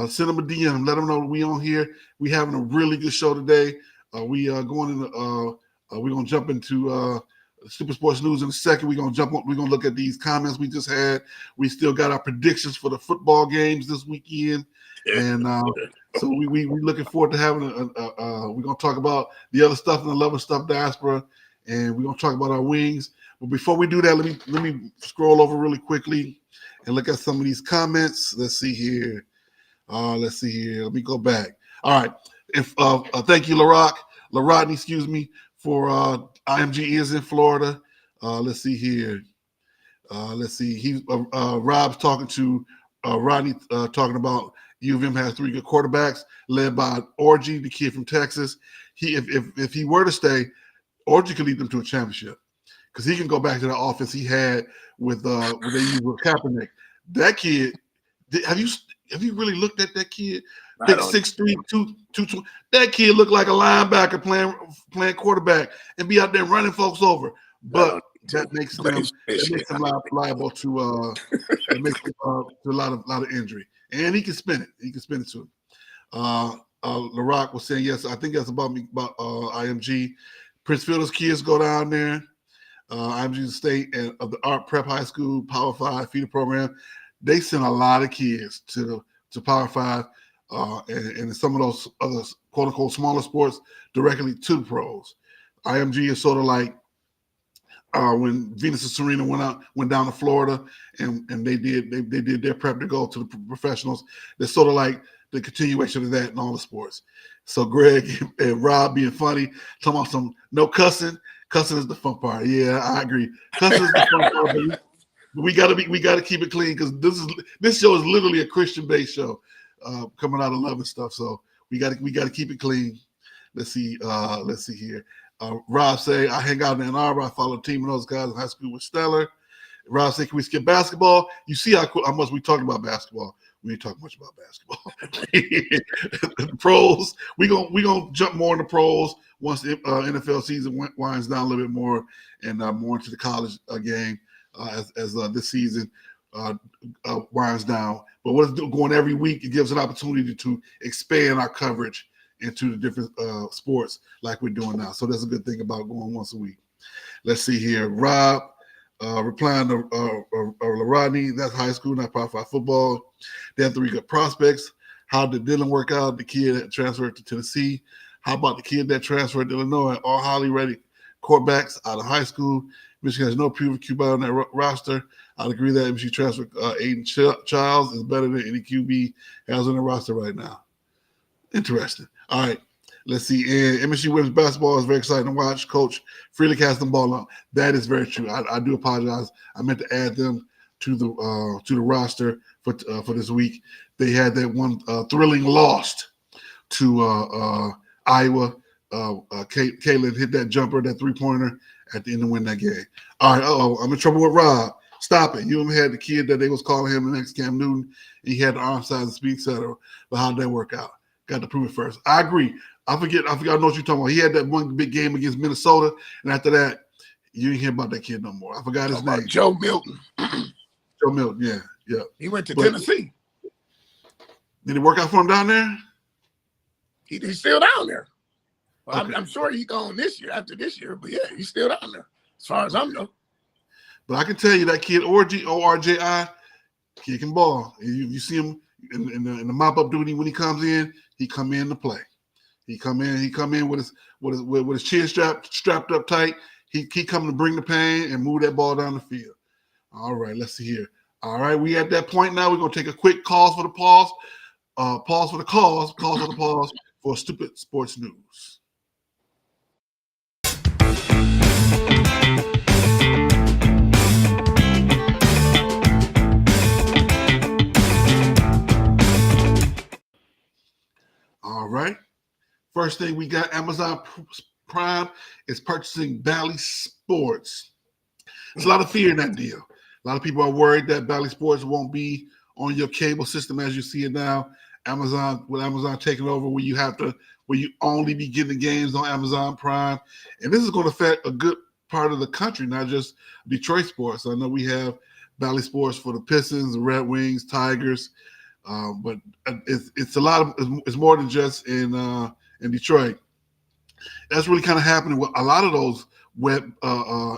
send them a DM, let them know that we on here. We having a really good show today. We're gonna jump into Stupid Sports News in a second. We're gonna look at these comments we just had. We still got our predictions for the football games this weekend, and so we looking forward to having we're gonna talk about the other stuff and the Love and Stuff diaspora, and we're gonna talk about our wings. But before we do that, let me scroll over really quickly and look at some of these comments. Let's see here. Let me go back. All right. Thank you, LaRodney, excuse me, for IMG is in Florida. Let's see here. Rob's talking to Rodney, talking about U of M has 3 good quarterbacks, led by Orgy, the kid from Texas. If he were to stay, Orgy could lead them to a championship because he can go back to the offense he had with when they used with Kaepernick. That kid, have you really looked at that kid? Big 6'3", 220. That kid looked like a linebacker playing quarterback and be out there running folks over. But that makes them liable to a lot of injury. And he can spin it. He can spin it to him. LaRock was saying yes. I think that's about IMG. Prince Philip's kids go down there. IMG State and of the Art Prep High School Power 5 feeder program. They send a lot of kids to Power 5. And some of those other quote unquote smaller sports directly to the pros. IMG is sort of like when Venus and Serena went down to Florida and they did their prep to go to the professionals. They're sort of like the continuation of that in all the sports. So Greg and Rob being funny, talking about some no cussing. Cussing is the fun part. Yeah, I agree. Cussing is the fun part. But we gotta keep it clean because this show is literally a Christian-based show. Coming out of Love and Stuff, so we got to keep it clean. Let's see here. Rob say I hang out in Ann Arbor. I follow a team of those guys in high school with Stellar. Rob say, can we skip basketball? You see how much we talk about basketball. We ain't talking much about basketball. The pros, we gonna jump more in the pros once the NFL season winds down a little bit more and more into the college game as this season winds down. But what's going every week, it gives an opportunity to expand our coverage into the different sports like we're doing now. So that's a good thing about going once a week. Let's see here. Rob replying to Rodney, that's high school, not Power 5 football. They have 3 good prospects. How did Dylan work out? The kid that transferred to Tennessee. How about the kid that transferred to Illinois? All highly rated quarterbacks out of high school. Michigan has no proven QB on that roster. I'd agree that MSU transfer Aiden Childs is better than any QB has on the roster right now. Interesting. All right, let's see. And MSU women's basketball is very exciting to watch. Coach Freely has them ball out. That is very true. I do apologize. I meant to add them to the roster for this week. They had that one thrilling loss to Iowa. Caitlin hit that jumper, that 3-pointer at the end to win that game. All right, I'm in trouble with Rob. Stop it. You had the kid that they was calling him the next Cam Newton. And he had the arm size and speed center. But how'd that work out? Got to prove it first. I agree. I know what you're talking about. He had that one big game against Minnesota. And after that, you ain't hear about that kid no more. I forgot his name. Joe Milton. Joe Milton, yeah. He went to Tennessee. Did it work out for him down there? He's still down there. Well, Okay. I'm sure he's gone this year, after this year. But yeah, he's still down there, as far as I know. But I can tell you that kid, ORJI, kid can ball. You see him in the mop-up duty when he comes in, he come in to play. He come in with his chin strapped up tight. he keep coming to bring the pain and move that ball down the field. All right, let's see here. All right, we at that point now. We're gonna take a quick pause for the pause. Pause for the cause for the pause for Stupid Sports News. All right. First thing we got, Amazon Prime is purchasing Bally Sports. There's a lot of fear in that deal. A lot of people are worried that Bally Sports won't be on your cable system as you see it now. With Amazon taking over, where you only be getting the games on Amazon Prime, and this is going to affect a good part of the country, not just Detroit sports. I know we have Bally Sports for the Pistons, the Red Wings, Tigers, but it's a lot of it's more than just in Detroit. That's really kind of happening with a lot of those web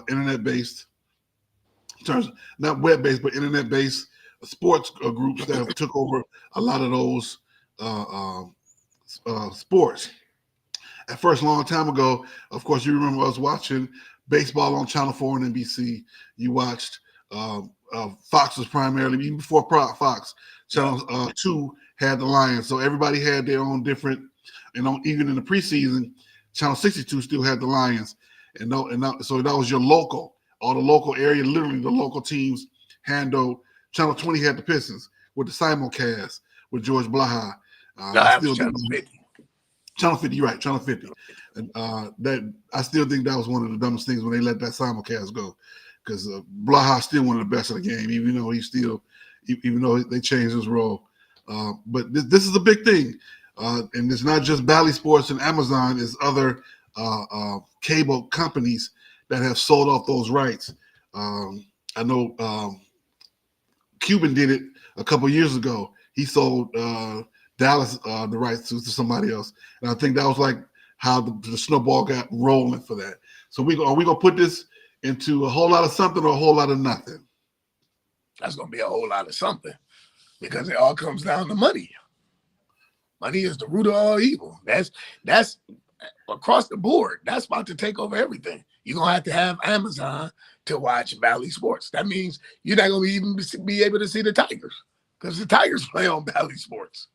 internet-based, not web-based, but internet-based sports groups that have took over a lot of those sports. At first, a long time ago, of course, you remember us watching baseball on Channel 4 and NBC. You watched Fox was primarily, even before Fox, Channel 2 had the Lions. So everybody had their own different, even in the preseason, Channel 62 still had the Lions. So that was your local, all the local area, literally the local teams handled. Channel 20 had the Pistons with the simulcast with George Blaha. Channel 50. Channel 50, you're right, Channel 50. And that I still think that was one of the dumbest things when they let that simulcast go, because Blaha still one of the best of the game, even though they changed his role. But this is a big thing, and it's not just Bally Sports and Amazon. It's other cable companies that have sold off those rights. I know Cuban did it a couple years ago. He sold Dallas the rights to somebody else, and I think that was like how the snowball got rolling for that. So are we gonna put this into a whole lot of something or a whole lot of nothing? That's gonna be a whole lot of something, because it all comes down to money. Money is the root of all evil. That's across the board. That's about to take over everything. You're gonna have to have Amazon to watch Bally Sports. That means you're not gonna even be able to see the Tigers, because the Tigers play on Bally Sports.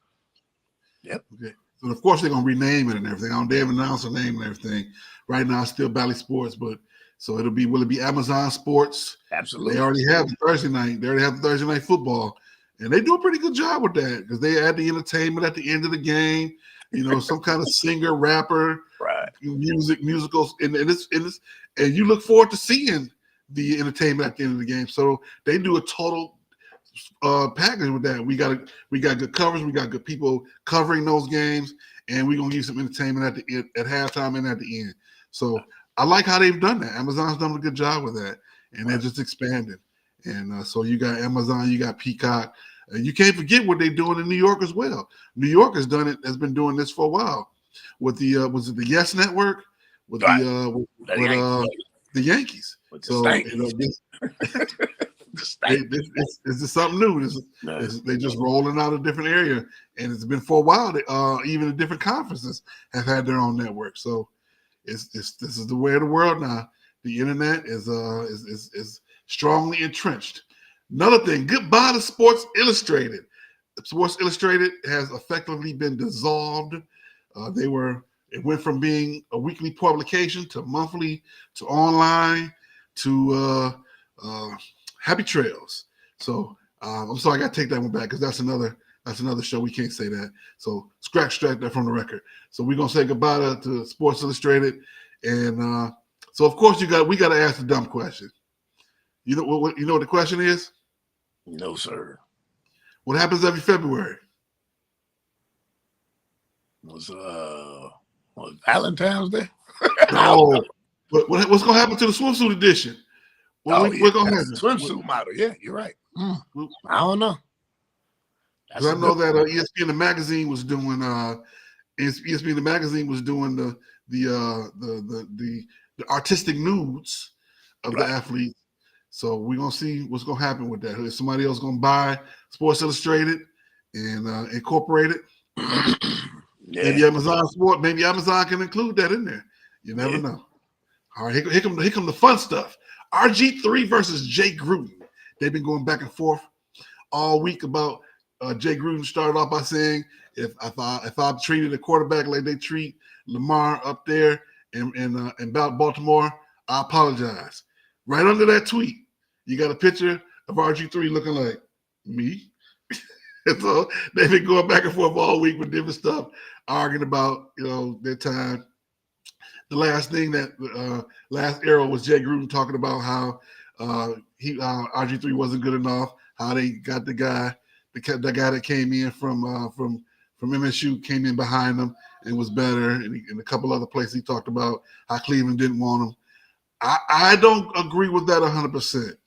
Yep. Okay. So of course they're gonna rename it and everything. They haven't announced a name and everything. Right now it's still Bally Sports, but so will it be Amazon Sports? Absolutely. They already have the Thursday night. They already have the Thursday night football, and they do a pretty good job with that, because they add the entertainment at the end of the game. Some kind of singer, rapper, right? Musicals, and you look forward to seeing the entertainment at the end of the game. So they do a total package with that. We got good coverage. We got good people covering those games, and we're gonna give some entertainment at halftime and at the end. So I like how they've done that. Amazon's done a good job with that, and they're just expanding. And so you got Amazon, you got Peacock. You can't forget what they're doing in New York as well. New York has been doing this for a while with the was it the Yes Network with the Yankees. With the So this is something new. They're just rolling out a different area, and it's been for a while. Even the different conferences have had their own network. So this is the way of the world now. The internet is strongly entrenched. Another thing, goodbye to Sports Illustrated. Sports Illustrated has effectively been dissolved. It went from being a weekly publication to monthly to online to Happy Trails. So I'm sorry, I got to take that one back, because that's another show. We can't say that. So scratch that from the record. So we're gonna say goodbye to Sports Illustrated, and so of course we got to ask the dumb question. You know what the question is? No, sir. What happens every February? Was Valentine's Day? No. What's going to happen to the swimsuit edition? What's going to happen? Swimsuit model. Yeah, you're right. I don't know. Because I know that ESPN the magazine was doing ESPN the magazine was doing the artistic nudes of the athletes. So we're gonna see what's gonna happen with that. Is somebody else gonna buy Sports Illustrated and incorporate it? Yeah. Maybe Amazon can include that in there. You never know. All right, here come the fun stuff. RG3 versus Jay Gruden. They've been going back and forth all week about Jay Gruden. Started off by saying, if I treated a quarterback like they treat Lamar up there in Baltimore, I apologize. Right under that tweet, you got a picture of RG3 looking like me. And so they've been going back and forth all week with different stuff, arguing about their time. The last thing that last era was Jay Gruden talking about how RG3 wasn't good enough, how they got the guy that came in from MSU came in behind them and was better, and a couple other places he talked about how Cleveland didn't want him. I don't agree with that 100%.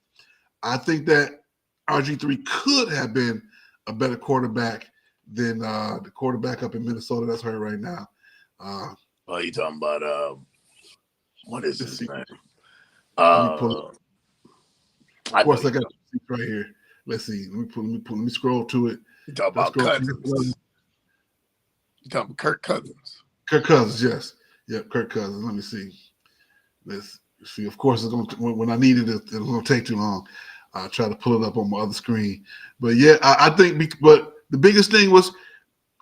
I think that RG3 could have been a better quarterback than the quarterback up in Minnesota that's hurt right now. You talking about what is his name? Let me pull it. Of course, I got it right here. Let's see. Let me scroll to it. You talking about Cousins? You talking about Kirk Cousins? Kirk Cousins, yes. Yep, Kirk Cousins. Let me see. Let's see. Of course, it's when I needed it, it's going to take too long. I'll try to pull it up on my other screen. But yeah, I think. But the biggest thing was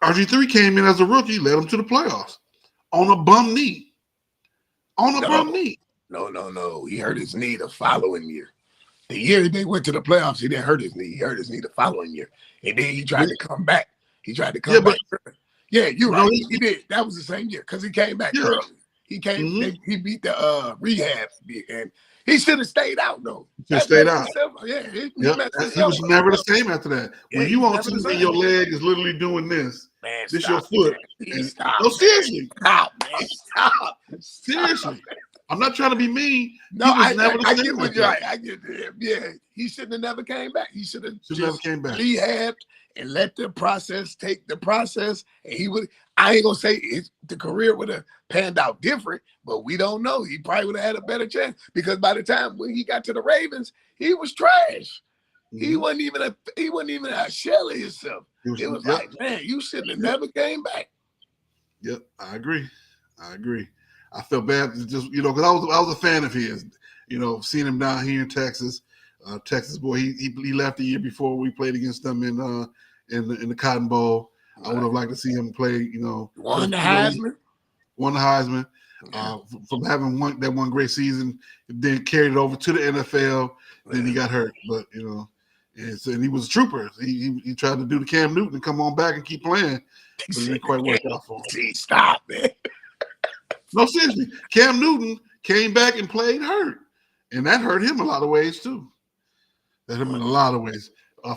RG3 came in as a rookie, led them to the playoffs on a bum knee. Bum knee. No. He hurt his knee the following year. The year they went to the playoffs, he didn't hurt his knee. He hurt his knee the following year. And then he tried to come back. Back. Yeah, you're right. He did. That was the same year because he came back early. He came. He beat the rehab, and he should have stayed out though. He stayed out. Yeah, he was never the same after that. When you on TV and your leg is literally doing this, this your foot. No, seriously. Stop, man. Stop. Seriously. I'm not trying to be mean. No, I get what you're right. I get it. Yeah, he should have never came back. He should have never came back. Rehabbed and let the process take the process. And he would. I ain't gonna say the career would have panned out different, but we don't know. He probably would have had a better chance because by the time when he got to the Ravens, he was trash. Mm-hmm. He wasn't even a shell of himself. It was like, man, you should have never came back. Yep, I agree. I felt bad just because I was a fan of his. Seeing him down here in Texas, Texas boy. He left the year before we played against them in the Cotton Bowl. I would have liked to see him play. Won the Heisman. From having that one great season, then carried it over to the NFL. Then he got hurt, but and he was a trooper. He tried to do the Cam Newton and come on back and keep playing, but it didn't quite work out for him. Stop, man. No, seriously. Cam Newton came back and played hurt, and that hurt him a lot of ways too.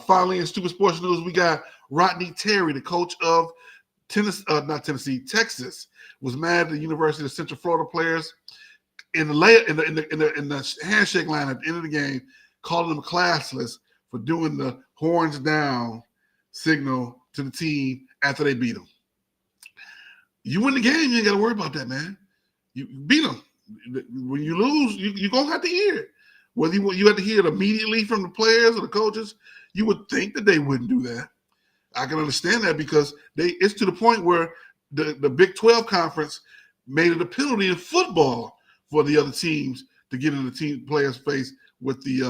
Finally, in Stupid Sports News, we got Rodney Terry, the coach of Texas, was mad at the University of Central Florida players in the handshake line at the end of the game, calling them classless for doing the horns down signal to the team after they beat them. You win the game, you ain't got to worry about that, man. You beat them. When you lose, you're going to have to hear it. Whether you have to hear it immediately from the players or the coaches, you would think that they wouldn't do that. I can understand that because it's to the point where the Big 12 conference made it a penalty in football for the other teams to get in the team players' face with the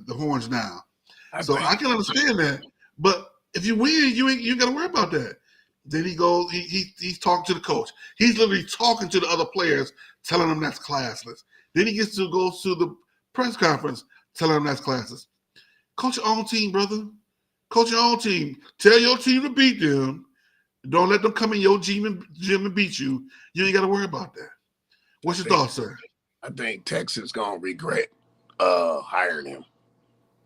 horns down. I can understand that. But if you win, you ain't got to worry about that. Then he goes, he's talking to the coach. He's literally talking to the other players, telling them that's classless. Then he goes to the press conference, telling them that's classless. Coach your own team, brother. Coach your own team. Tell your team to beat them. Don't let them come in your gym and beat you. You ain't got to worry about that. What's your thoughts, sir? I think Texas gonna regret hiring him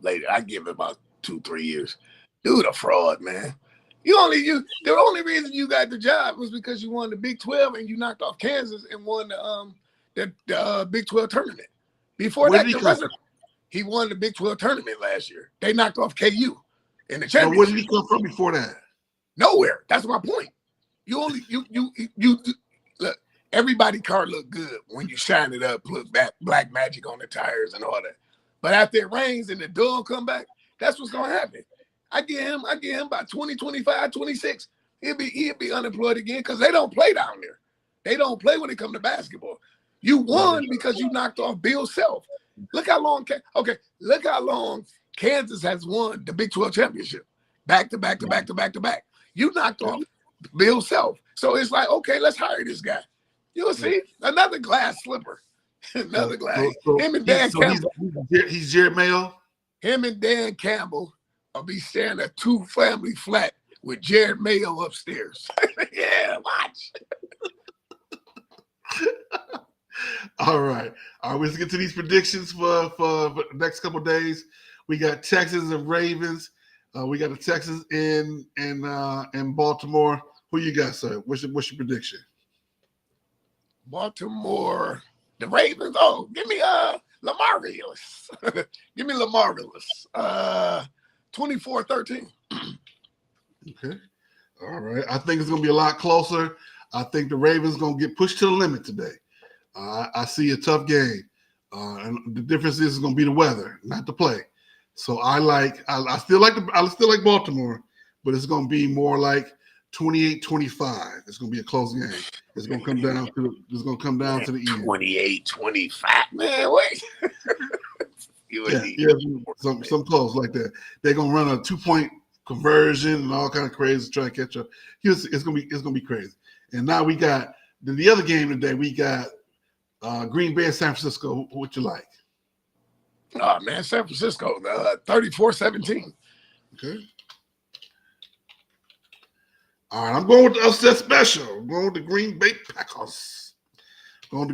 later. I give it about 2-3 years. Dude, a fraud, man. The only reason you got the job was because you won the Big 12 and you knocked off Kansas and won the Big 12 tournament. Before that, he won the Big 12 tournament last year. They knocked off KU in the championship. Where did he come from before that? Nowhere. That's my point. You look. Everybody car look good when you shine it up, put black magic on the tires and all that. But after it rains and the dog come back, that's what's gonna happen. I get him by 20, 25, 26. He'll be unemployed again because they don't play down there. They don't play when it comes to basketball. You won because you knocked off Bill Self. Look how long. Look how long Kansas has won the Big 12 championship, back to back to back to back to back. You knocked off Bill Self, so it's like, okay, let's hire this guy. You'll see another glass slipper, another glass. Him and Dan Campbell. He's Jared Mayo. Him and Dan Campbell will be sharing a 2-family flat with Jared Mayo upstairs. Yeah, watch. All right. Let's get to these predictions for the next couple of days. We got Texans and Ravens. We got the Texans in Baltimore. Who you got, sir? What's your prediction? Baltimore, the Ravens. Oh, give me Lamarvelous. Give me Lamarvelous. 24-13. Okay. All right. I think it's going to be a lot closer. I think the Ravens going to get pushed to the limit today. I see a tough game. And the difference is going to be the weather, not the play. So I still like Baltimore, but it's going to be more like 28-25. It's going to be a close game. It's going to come down to the end. 28-25. Man, wait. Some close like that. They're going to run a 2-point conversion and all kind of crazy to try to catch up. It's going to be crazy. And now we got the other game today. We got Green Bay and San Francisco. What you like? Oh, man, San Francisco, 34-17. Okay. All right, I'm going with the upset special. I'm going with the Green Bay Packers. I'm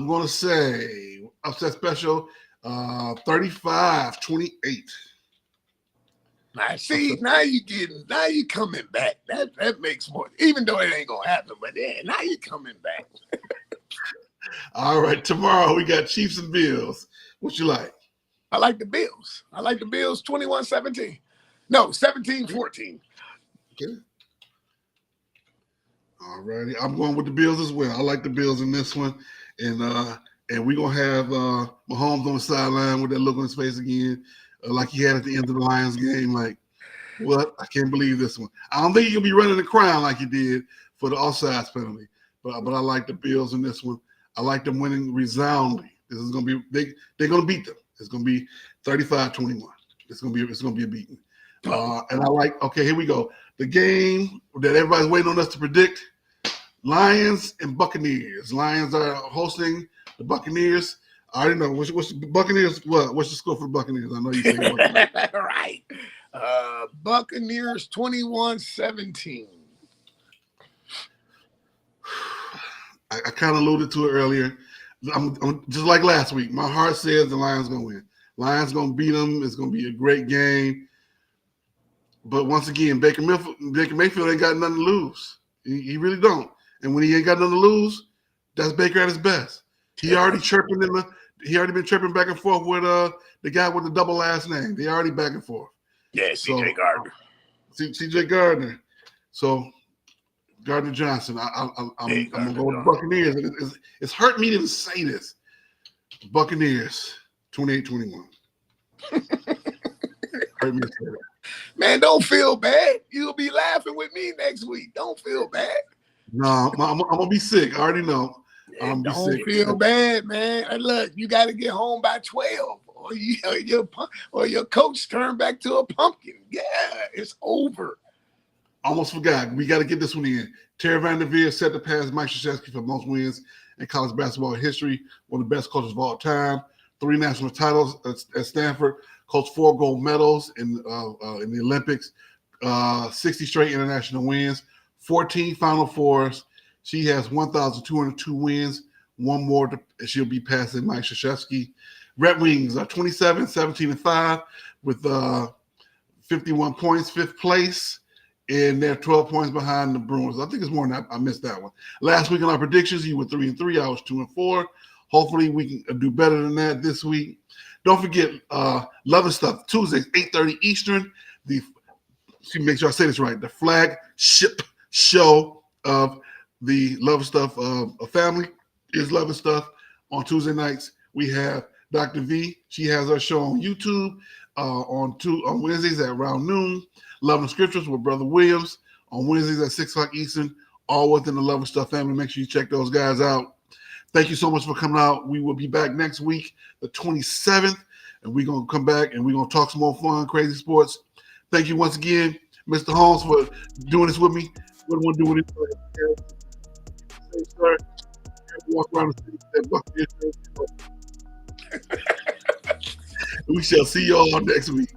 going to say upset special 35-28. Now, see, now you coming back. That makes more, even though it ain't going to happen, but yeah, now you coming back. All right, tomorrow we got Chiefs and Bills. What you like? I like the Bills. 21-17. No, 17-14. Okay. All righty. I'm going with the Bills as well. I like the Bills in this one. And we're going to have Mahomes on the sideline with that look on his face again, like he had at the end of the Lions game. Like, what? I can't believe this one. I don't think he'll be running the crown like he did for the offsides penalty. But I like the Bills in this one. I like them winning resoundingly. This is going to be they're going to beat them. It's going to be 35-21. It's going to be a beating. And I like, okay, here we go. The game that everybody's waiting on us to predict, Lions and Buccaneers. Lions are hosting the Buccaneers. I already know. What's the Buccaneers? What's the score for the Buccaneers? I know you say Buccaneers. Right. Buccaneers 21-17. I kind of alluded to it earlier. I'm just like last week. My heart says the Lions going to win. Lions going to beat them. It's going to be a great game. But once again, Baker Mayfield ain't got nothing to lose. He really don't. And when he ain't got nothing to lose, that's Baker at his best. He already been chirping back and forth with the guy with the double last name. They already back and forth. Yeah, C.J. Gardner. C.J. Gardner. So Gardner Johnson. I'm gonna go with the Buccaneers. It's hurt me to say this. Buccaneers 28-21. Hurt me to say that. Man, don't feel bad. You'll be laughing with me next week. Don't feel bad. No, I'm gonna be sick. I already know. Don't feel bad, man. And look, you got to get home by 12, or your coach turned back to a pumpkin. Yeah, it's over. Almost forgot. We got to get this one in. Terry Van Der Veer set to pass Mike Krzyzewski for most wins in college basketball history. One of the best coaches of all time. 3 national titles at Stanford. Coached 4 gold medals in the Olympics. 60 straight international wins. 14 Final Fours. She has 1,202 wins. One more, she'll be passing Mike Krzyzewski. Red Wings are 27, 17, and 5 with 51 points, 5th place. And they're 12 points behind the Bruins. I think it's more than that. I missed that one. Last week in our predictions, you were 3-3. I was 2-4. Hopefully, we can do better than that this week. Don't forget, Love and Stuff, Tuesdays, 8:30 Eastern. Make sure I say this right. The flagship show of the Love and Stuff family is Love and Stuff. On Tuesday nights, we have Dr. V. She has her show on YouTube on Wednesdays at around noon. Love and Scriptures with Brother Williams on Wednesdays at 6 o'clock Eastern, all within the Love and Stuff family. Make sure you check those guys out. Thank you so much for coming out. We will be back next week, the 27th, and we're going to come back and we're going to talk some more fun, crazy sports. Thank you once again, Mr. Holmes, for doing this with me. What do you want to do with it? Sir, walk around the city with that bucket. We shall see y'all next week.